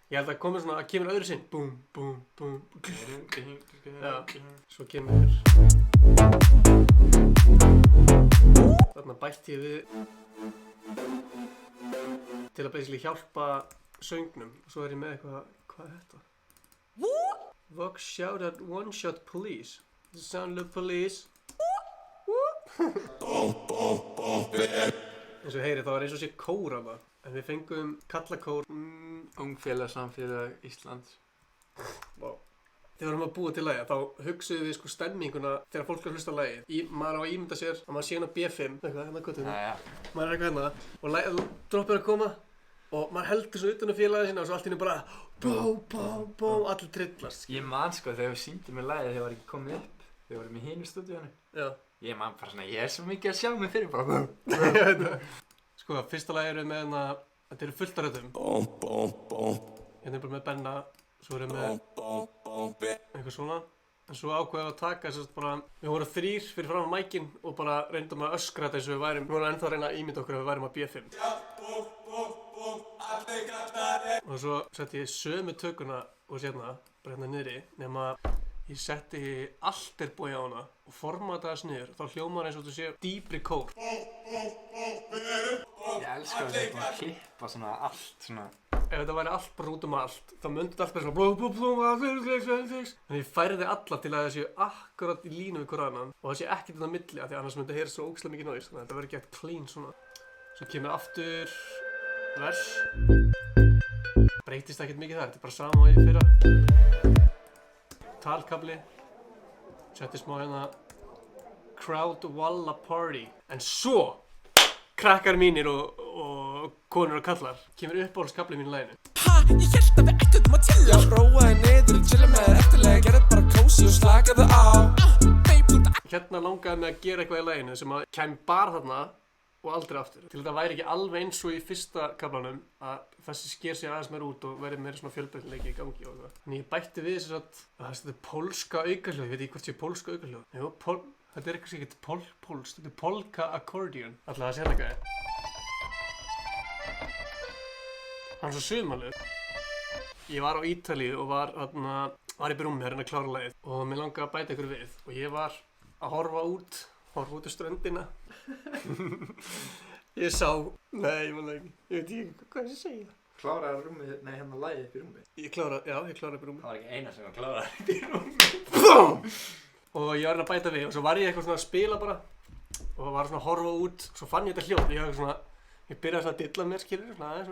Ég held að komið svona, að kemur öðru sinn. Búm, búm, búm. Já, svo kemur. Þarna bætti ég við til að basically hjálpa söngnum. Og svo er ég með eitthvað, hvað er þetta? Vox shout out one shot police. The sound of police. Eins og heyri, það var eins og sé kór af það. En við fengum kallakór. Ungfélag samfélag Íslands. Vá. Þegar við vorum að búa til lagið, þá hugsuðum við sko stemminguna þegar fólk er að hlusta á lagið. Maður á að ímynda sér að maður sé hérna B5, eitthvað hérna göttunum. Maður er eitthvað hérna og droppið að koma og maður heldur svo utan á félagið sína og svo allt inni bara bó, allir trillast. Ég man sko þegar við sýndum með lagið þegar ég var ekki komið upp, þegar við vorum í hinu stúdíónu. Já. Ég man bara svona, ég er svo mikið að sjá mig fyrir bara. Sko, fyrsta lagið erum við með hérna, þetta eru fullt af röddum. Hérna er bara með Benna, svo erum við með eitthvað svona. En svo ákveðum við að taka þess að bara, við vorum 3 fyrir fram á mækinn og bara reyndum að öskra þetta eins og við værum, við vorum ennþá að reyna að ímynda okkur að við værum að B5. Og svo setti ég sömu tökuna og sérna, bara hérna niðri, nema ég setti alterboy á hana og formataði þess niður, þá hljómar eins og þú sé dýpri kór. Ég elska að þetta klippa svona allt svona. Ef þetta væri allt bara út allt, þá myndi þetta allt bara svona en ég færði alla til að það séu akkurat í línu við hver annan og það sé ekkert inn á milli af því annars myndi það heyra svo ógeðslega mikið noise, þannig að þetta verður gett clean svona. Svo kemur aftur vers. Breytist ekkert mikið þar, þetta er bara sama og í fyrra. Talkabli. Setti smá hérna Crowd Walla Party. En svo krakkar mínir og konur og kallar kemur uppáhaldskafli mín í laginu. Ég hélt að við ættum að chilla. Já, róaði niður og chilla með þér eftirlega. Gerði bara kósi og slakaði á. Hérna langaði mig að gera eitthvað í laginu sem að kæmi bara þarna og aldrei aftur. Til þetta væri ekki alveg eins og í fyrsta kaflanum að þessi sker sig aðeins meira út og verið meira svona fjölbreytileiki í gangi og eitthvað. Þannig ég bætti við þess að þetta er pólska aukahljóð, ég veit ekki hvort sé pólska aukahljóð. Jú, þetta er eitthvað sem ekkert pólst, þetta er polka accordion. Alltaf það sé hérna gæði. Hann er svo suðmælur. Ég var á Ítalíu og var í brúmi að reyna að klára lagið og mér langaði að bæta ykkur við og ég var að horfa út á ströndina. Ég sá, nei, ég veit ekki hvað ég segja. Kláraði rúmið, nei hérna lagið upp í rúmið. Ég kláraði upp í rúmið. Það var ekki eina sem var kláraði upp í rúmið. Og ég var að bæta við og svo var ég eitthvað svona að spila bara og var svona að horfa út, svo fann ég þetta hljóð. Ég byrjaði svona að dilla mér, skilur, svona aðeins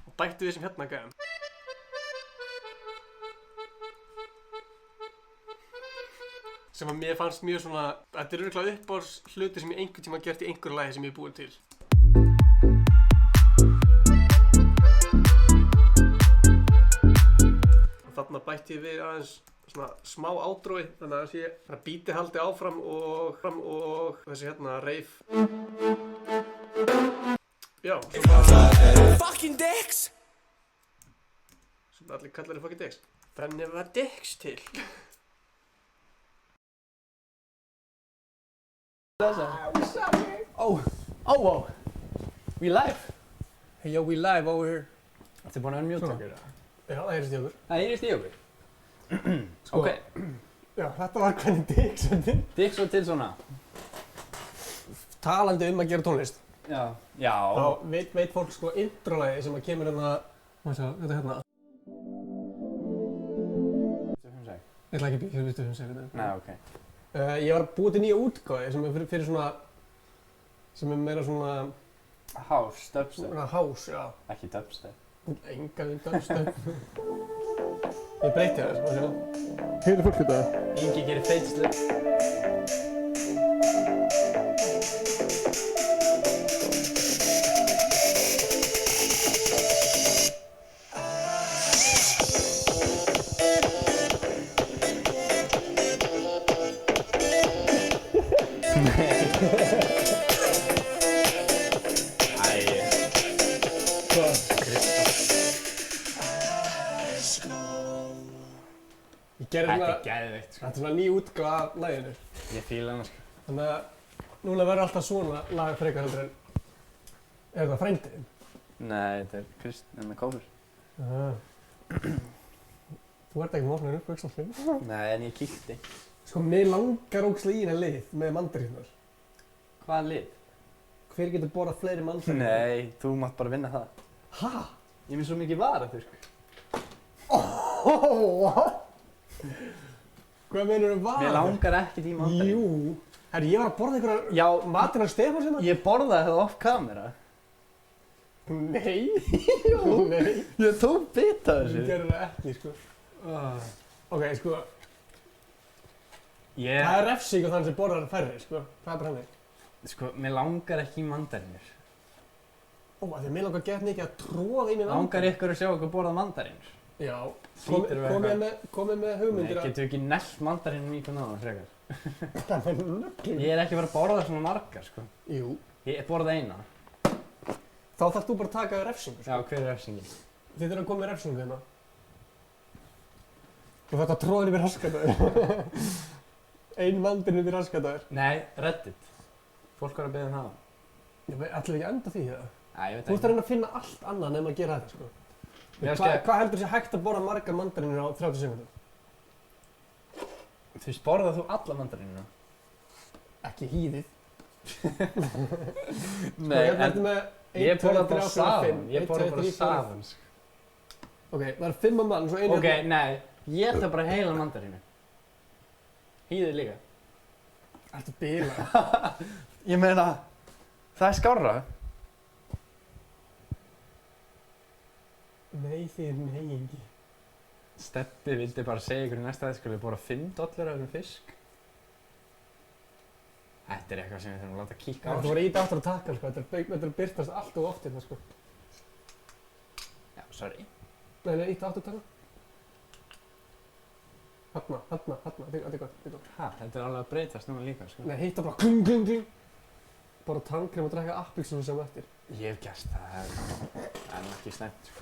og bætti við sem hérna gæðum. Sem að mér fannst mjög svona, þetta er örugglega uppáhalds hluti sem ég einhvern tíma gert í einhverju lagi sem ég er búinn til. Og þarna bætti ég við aðeins svona smá outrói, þannig að beatið haldi áfram og þessi hérna reif. Já. Fucking dicks! Sem allir kallar fucking dicks. Þannig var dicks til. Oh, we live. Hey yo, we live over here. Ertu búin að unmute okkur? Já, það heyrist í okkur. Það heyrist í okkur? Ok. Já, þetta var hvernig Dix var til. Dix var til svona. Talandi að gera tónlist. Já. Þá veit fólk sko introlagi sem að kemur hérna, þetta hérna. Ég ætla ekki að býja, þú veist þetta. Nei, ok. Ég var að búa til nýja útgáfi sem er fyrir svona, sem er meira svona House, dubstep. House, já. Ekki dubstep. Enga við dubstep. Ég breyti það, sko, sjá. Heyrðu fólk þetta? Ingi gerir feitslu. Þetta er geðveikt, sko. Þetta er svona ný útgáfa af laginu. Ég fíla hana, sko. Þannig að núna verður alltaf svona lag frekar heldur en... Er þetta frændiðinn? Nei, þetta er kófur. Þú ert ekki með opnir upp, aukslega hlut? Nei, en ég kíkti. Sko, mér langar ógeðslega í hérna lið með mandarínunar. Hvaða lið? Hver getur borðað fleiri mandarínunar? Nei, þú mátt bara vinna það. Hæ? Ég er með svo mikið varaþurrk. Hvað meinur þú vara? Mér langar ekkert í mandarín. Jú. Herri, ég var að borða einhverja matinn af Stefán sinna. Ég borðaði það off camera. Nei. Jú. Nei. Ég tók bita af þessu. Þú gerir það ekki, sko. Ok, sko. Það er refsing á þann sem borðar færri, sko. Það er bara hannig. Sko, mér langar ekki í mandarínur. Ó, af því að mér langar gett mikið að tróða í mig mandarín. Langar ykkur að sjá okkur borða mandarínur? Já. Komið með hugmyndir að... Nei, getur ekki nellt mandarínum í hvernig annan frekar? Ég er ekki bara að borða svona margar, sko. Jú. Ég borða eina. Þá þarf þú bara að taka refsingu, sko. Já, hver er refsingin? Þið þurfum að koma með refsingu hérna. Þú þarft að tróða yfir raskataður. Ein mandarinn yfir raskataður. Nei, Reddit. Fólk var að biðja það. Ég veit alltaf ekki enda því það. Nei, ég veit Þú ert að reyna að finna allt annað nema að gera þetta, sko. Hvað heldur sé hægt að borða margar mandarinnir á 30 sekúndum? Þú veist, borðað þú alla mandarínuna? Ekki hýðið. Nei, en ég borðað bara safann. Ég borðað bara safann. Ok, það er 5 mann, svo einu... Ok, nei, ég ætla bara heila mandarínu. Hýðið líka. Ertu bilað? Ég meina, það er skárra. Nei, nei ekki. Steppi vildi bara segja ykkur í næsta aðeins, skulle við borða $5 af fisk. Þetta er eitthvað sem við þurfum að láta kíkja á. Þú voru ít aftur að taka, sko. Þetta er byrtast allt og oft hérna, sko. Já, sorry. Nei, ít aftur að taka. Þarna, þetta er gott. Ha, þetta er alveg að breytast núna líka, sko. Nei, hitta bara kling. Bara tannkrem og drekka appelsínu sem eftir. Ég hef gert það, það er ekki slæmt, sko.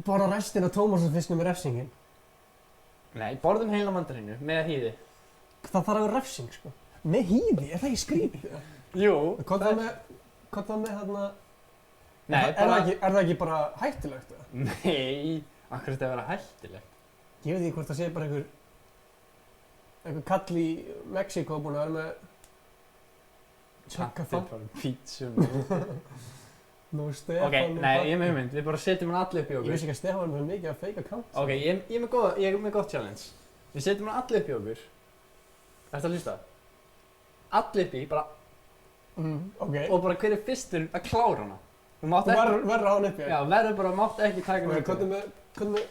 Bara restina tómatsósufiskum með refsingin. Nei, borðum heila mandarínu með hýði. Það þarf að vera refsing, sko. Með hýði? Er það ekki skrítið? Jú. Hvað það með þarna... Nei, Er það ekki bara hættulegt, eða? Nei, af hverju þetta að vera hættulegt? Ég veit ekki hvort það sé bara einhver kall í Mexíkó búinn að vera með... Tjekka fann. Bara pítsum. Nú, Stefán... Ok, nei, ég er með hugmynd. Við bara setjum hann allir upp í okkur. Ég vissi ekki að Stefán er mikið að fake account. Ok, ég er með gott challenge. Við setjum hann allir upp í okkur. Ertu að hlusta? Allir upp í, bara... Ok. Og bara hver er fyrstur að klára hana. Þú verður á hann uppi? Já, verður bara, mátt ekki taka hann uppi. Hvernig með...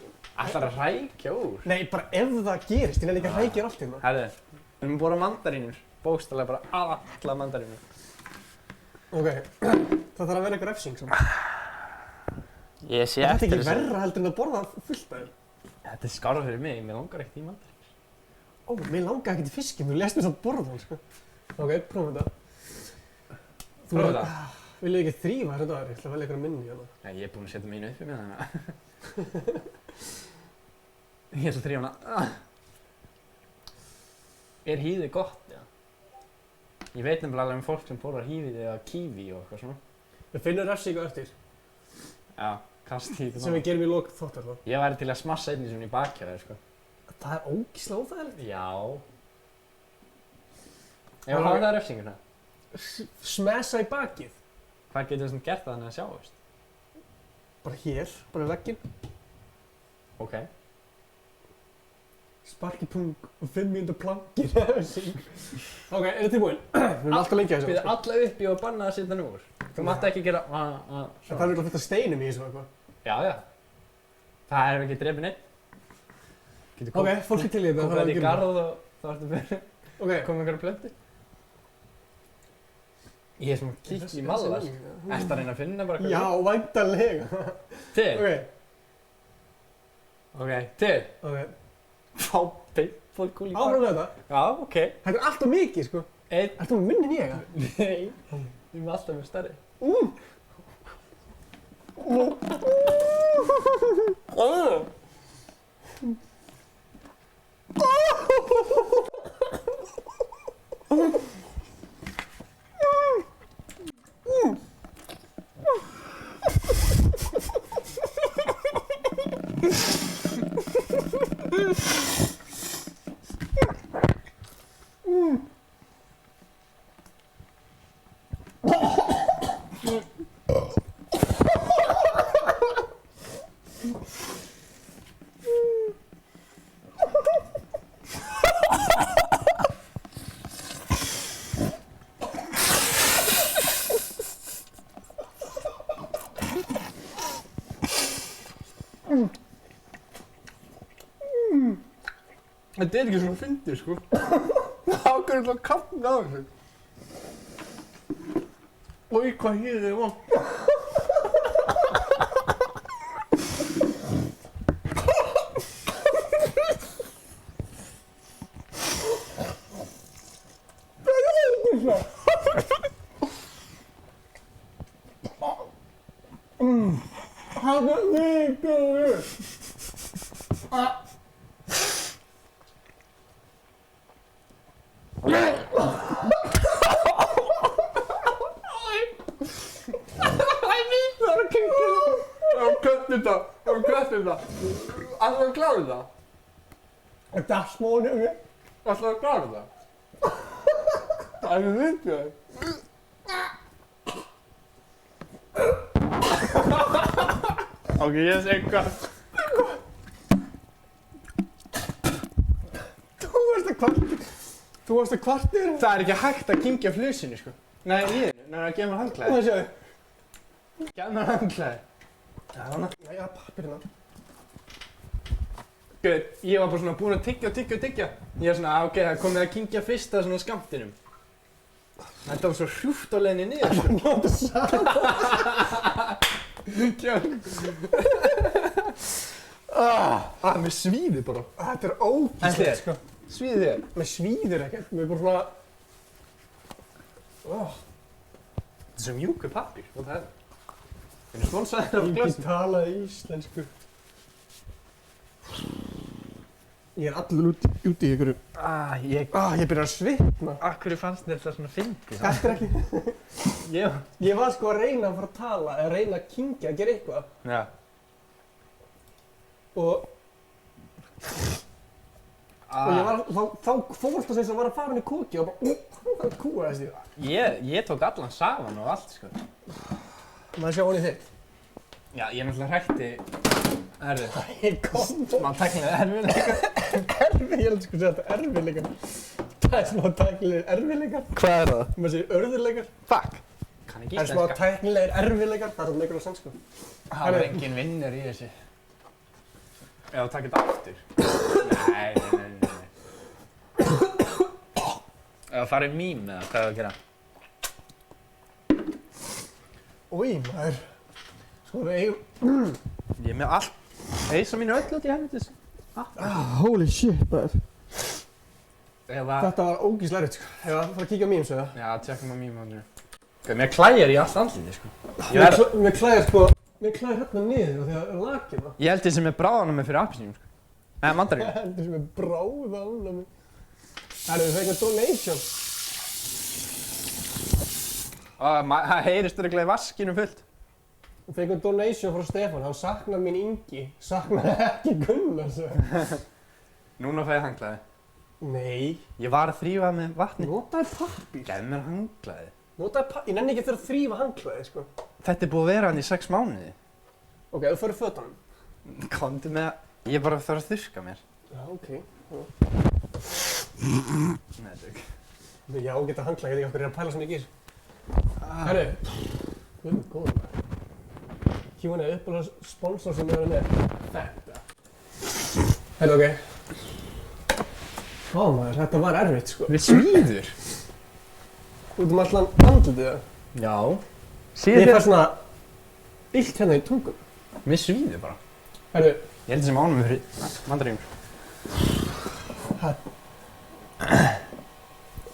Ætlar að hrækja úr? Nei, bara ef það gerist, ég nefnir ekki að hrækja allt hérna. Herðu, við erum borða mandarínur. Bókstaflega bara alla mandarínur. Ok, það þarf að vera eitthvað refsing saman. Ég sé eftir þessu. Þetta er ekki verra heldur en að borða fullt af þér. Þetta er skárra fyrir mig, mér langar ekkert í mandarínur. Ó, mér langar ekkert í fiskinn, þú lést mér samt borða hann, sko. Ok, prófum þetta. Prófum þetta? Viljið ekki þrífa þessu dagar, ég ætla að velja eitthvað minni hérna. Nei, ég er búinn að setja mínu uppi með hana. Ég ætla að þrífa hana. Er hýðið gott, já? Ég veit nefnilega alveg fólk sem borðar hýðið eða kíví og eitthvað svona. Við finnum refsingu eftir. Já, kast hýðið. Sem við gerum í lok þáttar þá. Ég væri til að smassa einnig sem í baki á þér, sko. Það er ógeðslega óþægilegt. Já. Ef við hafa það refsinguna? Smessa í bakið. Hvað getur við svona gert það þannig að sjáast? Bara hér, bara vegginn. Ok. Sparki pung og 5 mínútur plankir. Ok, er það tilbúin? Við erum alltaf lengi að þessu. Við erum alla uppi og banna að setja hann úr. Þú mátt ekki gera... Það er vel að fylta steinum í þessu eitthvað. Já, já. Það er ekki drefið neitt. Ok, fólk er til í þetta. Komið þetta í garð og þá ertu fyrir. Komið einhverja plönti. Ég er svona kíkt í mallar. Ertu að reyna að finna bara hvað? Já, væntanlega. Til? Ok, til? Ok. Fá paintball-kúl í bak. Áfram með þetta? Já, ok. Þetta er alltaf mikið, sko. Ertu með minni en ég? Nei, ég er með alltaf með stærri. Þetta er ekki svona fyndið, sko. Þá hvernig það kaffna á þessu. Oj, hvað hýðið þið vant. Það er mikið. klára það? Þetta er smónum ég. Ætlaðu að klára það? Það er viðbjöð. Ok, ég segi hvað. Þú varst að kvartir. Það er ekki hægt að kyngja flusinu, sko. Nei, að gefa mér handklæði. Það séu. Gefa mér handklæði. Já, hana. Nei, já, pappirina. Gauð, ég var bara svona búinn að tyggja. Ég er svona, ok, það er komið að kyngja fyrsta svona skammtinum. Þetta var svo hrjúft á leiðinni niður, sko. Nóttu saman. Mér svíður bara. Þetta er ógæslegt, sko. Svíður þér? Mér svíður ekkert. Mér er bara svona... Þetta er svo mjúkur pappír. Hvað það er? Við erum sponsaðir af Ég glasinu. talaði íslensku. Ég er allur út í ykkur. Ég byrjar að svitna. Akkur fannst þér þetta svona fyndið? Þetta er ekki... Ég var sko að reyna að fara að tala, eða reyna að kyngja, að gera eitthvað. Já. Og ég var, þá fórst það sem var að fara inn í kóki og bara kúaðist ég. Ég tók allan safann og allt, sko. Maður sjá hann í þig. Já, ég náttúrulega hrækti erfið. Það er gott. Smá tæknilega erfiðleikar. Ég held sko að segja þetta erfiðleikar. Það er smá tæknilegir erfiðleikar. Hvað er það? Maður segir örðurleikar. Fuck. Kann ekki Það er smá tæknilegir erfiðleikar. Það er svona mikilvægt sann, sko. Það er engin vinnur í þessu. Já, takk þetta aftur. Nei. Eða farið mím eða hvað er að gera? Új, maður. Sko við eigum... Ég er með allt. Eisa mínu öll út í helvitis. Holy shit, maður. Eða... Þetta var ógeðslega erfitt, sko. Ég var að fara að kíkja á memes, eða? Já, tjekkum á mím á mér. Mér klæjar í allt andliti, sko. Mér klæjar sko... Mér klæjar hérna niður og því að lakið það. Ég held því sem er bráðan á mig fyrir appisínum, sko. Nei, mandarín. Ég held því sem er bráðan á mig. Það er við fengið donation. Það heyrist örugglega í vaskinu fullt. Við fengið donation frá Stefán. Hann saknar mín Ingi. Saknar ekki Gunnar, svo. Núna fæ ég handklæði. Nei. Ég var að þrífa með vatni. Notaði pappír. Gæði mér handklæði. Notaði pappír. Ég nenni ekki að þrífa handklæði, sko. Þetta er búið að vera hann í 6 mánuði. Ok, þú fyrir fötunum. Komdu með... Ég bara þarf að þurrka mér. Já, ok. Nei, tök. Já, geta handklæði. Ég veit ekki okkur að pæla svo mikið í þessu. Herru. Guð minn góður, maður. Q&A uppáhalds sponsor sem við erum með. Þetta. Herru, ok. Ó maður, þetta var erfitt, sko. Við svíður. Út allan andlitið, það. Já. Ég fær svona illt hérna í tungum. Við svíður bara. Herru. Ég held sem ánum með fyrir mandarínur.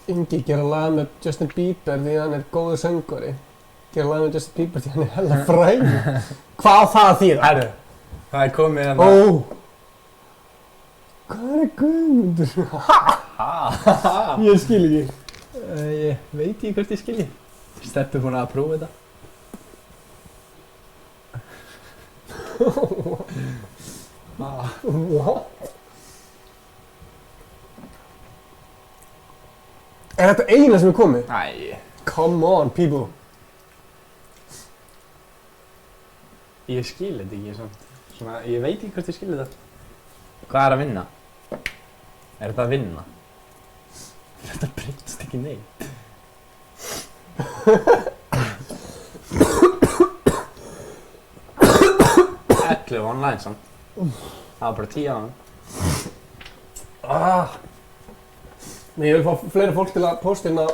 Ingi gera lag með Justin Bieber því hann er góður söngvari. Gera lag með Justin Bieber því hann er hella frægur. Hvað á það að þýða? Herru. Það er komið hérna. Ó. Hvað er Guðmundur? Ég skil ekki. Ég veit ekki hvort ég skilji. Steppi búinn að prófa þetta. What? Er þetta eina sem er komið? Æ. Come on, people. Ég skil þetta ekki samt. Svona, ég veit ekki hvort ég skilji þetta. Hvað er að vinna? Er þetta að vinna? Þetta breytist ekki neitt. 11 online samt. Það var bara 10 á hann. Nei, ég vil fá fleiri fólk til að posta inn á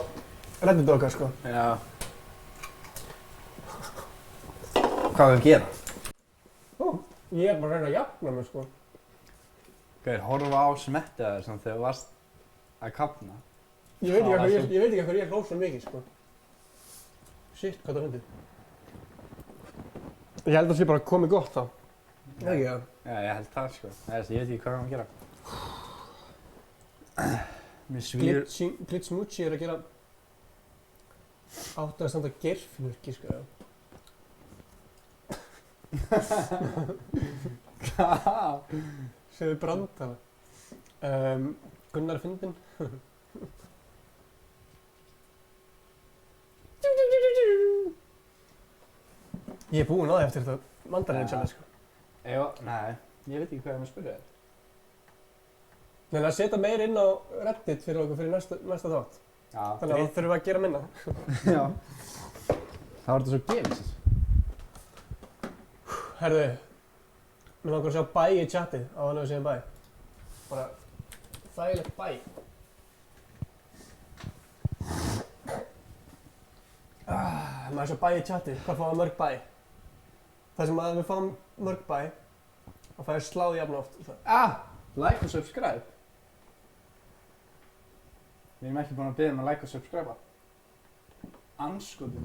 Reddit okkar, sko. Já. Hvað er að gera? Ég er bara að reyna að jafna mig, sko. Gauður, horfa á smettaður samt þegar þú varst að kafna. Ég veit ekki hvað ég hlóð svo mikið, sko. Shit, hvað það fyndið. Ég held að það sé bara komið gott þá. Ekki það? Já, ég held það, sko. Ég veit ekki hvað hann að gera. Mér svíður... Glitch-Mucci er að gera 8 standa gerfmurki, sko. Hvað? Segðu brandara. Gunnar fyndinn. Ég er búinn á því eftir þetta mandarinn sjálf, sko. Nei, ég veit ekki hvað ég með að spyrja þér. Nei, að setja meir inn á Reddit fyrir okkur fyrir næsta þátt. Já. Þannig að það þurfum við að gera minna. Já. Það var þetta svo gefins. Herðu, mér langar að sjá bæ í chatið á hann að við segjum bæ. Bara þægilegt bæ. Maður sjá bæ í chatið, hvað fáum við mörg bæ? Það sem að við fáum mörg bæ, þá fæ ég sláð jafn oft. Like og subscribe. Við erum ekki búin að biðja um að like og subscribe. Anskotin.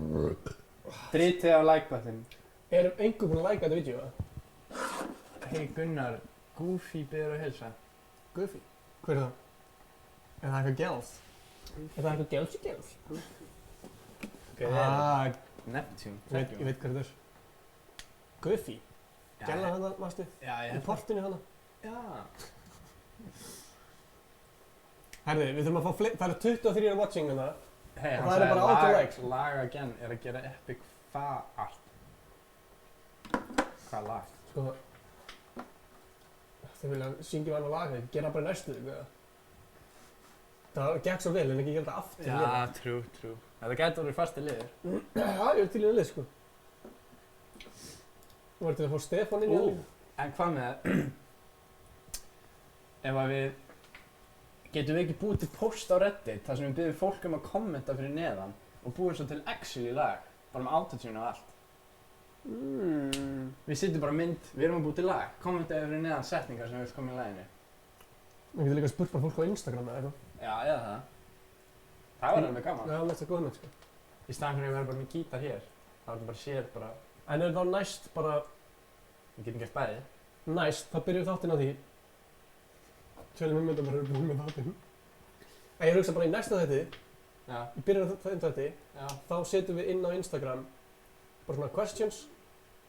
Drítið á like-button. Erum einhver búin að like þetta vídeo, eða? Hei Gunnar, Goofy biður að heilsa. Goofy? Hver er það? Er það eitthvað gels? Er það eitthvað gels? Neptune. Ég veit hvað þetta er. Goofy? Gæla hana, mástu? Já, ég Í portinu hana? Já. Herði, við þurfum að fá það eru 23 watching hérna. Hei, og hann það eru bara 80 likes. Lag again er að gera epic fa-art. Hvað lag? Sko, þau vilja syngja annað lag, gera bara næstu, eða? Það gekk svo vel, en ekki gera þetta aftur liður. Já, true. Þetta gæti orðið fasti liður. Já, ég er til í lið, sko. Þú var til að fá Stefán inn í það. En hvað með ef að getum við ekki búið til post á Reddit þar sem við byggjum fólk um að kommenta fyrir neðan og búið svo til actually lag, bara með autotune og allt. Við setjum bara mynd, við erum að búið til lag, kommentaði fyrir neðan setningar sem við vilt koma í laginu. Við getum líka spurt bara fólk á Instagram eða eitthvað. Já, eða það. Það var alveg gaman. Já, það er góð með, sko. Í staðan fyrir að vera bara með gítar hér, þá er þetta bara sér bara... En þá næst bara... Við getum gert bæði. Næst, þá byrjum við þáttinn á því. Tölum myndum bara búin með þáttinn. En ég hugsa bara í næsta þætti, í byrjun af þætti, þá setjum við inn á Instagram bara svona questions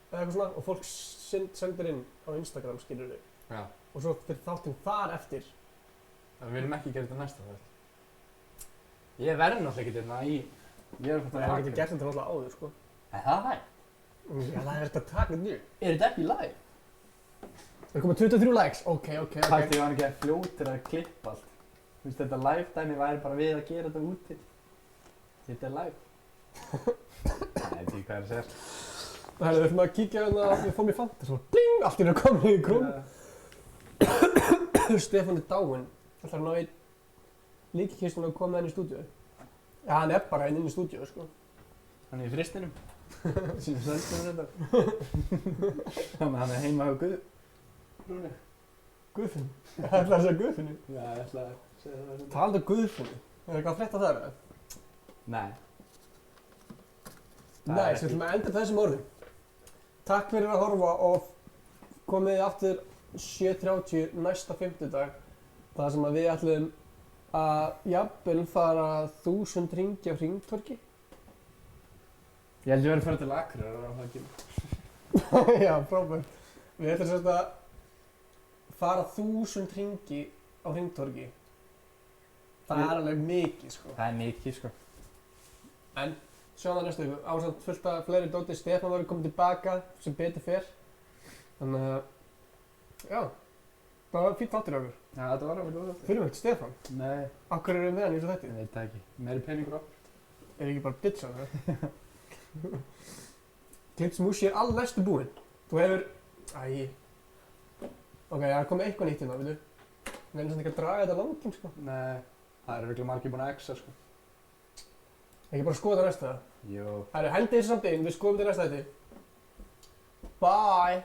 eða eitthvað svona og fólk sendir inn á Instagram, skilur við. Já. Og svo fyrir þáttinn þar eftir. Við viljum ekki gera þetta næsta þátt. Ég verði náttúrulega ekki þetta í... Ég er Það er ekki gert þetta náttúrulega áður, sko. Er það hægt? Já, það er þetta að taka nýr. Er þetta ekki live? Það er komið 23 likes, ok. Hætti ég var ekki að fljótir að klippa allt. Þú veist, þetta live-dæmi væri bara við að gera þetta úti. Þetta er live. Nei, ég veit ekki hvað er að segja. Það er þurfum að kíkja hérna, við fórum í Fanta, svo bling, allt í raun komið í krón. Stefán er dáinn. Það er ná einn líkikistum að koma henni í stúdíu. Já, hann er bara inn í stúdíu, sko. Hann er í fristinum. Sýnum svenskinu þetta. Þannig að hann er heima á Guðfinnu. Guðfinnu? Það ætlaði að segja Guðfinnu? Já, ég ætlaði að segja það. Talandi Guðfinnu. Er eitthvað að frétta þar, eða? Nei. Nei, svo ætlum að enda þessum orðum. Takk fyrir að horfa og komið aftur 7:30 næsta fimmtudag. Það sem að við ætlum að jafnvel fara 1000 hringi á hringtorgi. Ég held ég verið að fara til Akureyrar og það ekki. Já, frábært. Við ætlum sérst að fara 1000 hringi á hringtorgi. Það er alveg mikið, sko. Það er mikið, sko. En sjáum það næstu ykkur. Ásamt fullt af fleiri dóti. Stefán var komið tilbaka sem betur fer. Þannig að, já, það var fínt þáttur okkur. Já, þetta var alveg góð þáttur. Fyrir mig, Stefán. Nei. Af hverju erum við hann í þessu þætti? Ég veit það ekki. Meiri peningur á. Er ekki bara bitcha það? Klippsmúsi er all næstu búinn. Þú hefur... Ok, það er komið eitthvað nýtt hérna, veitu. Við erum svona ekki að draga þetta langinn, sko. Nei. Það eru örugglega margir búin að exa, sko. Ekki bara skoða næsta það? Jú. Það eru hendið þessu samt inn, við skoðum þetta næsta þetta. Bye!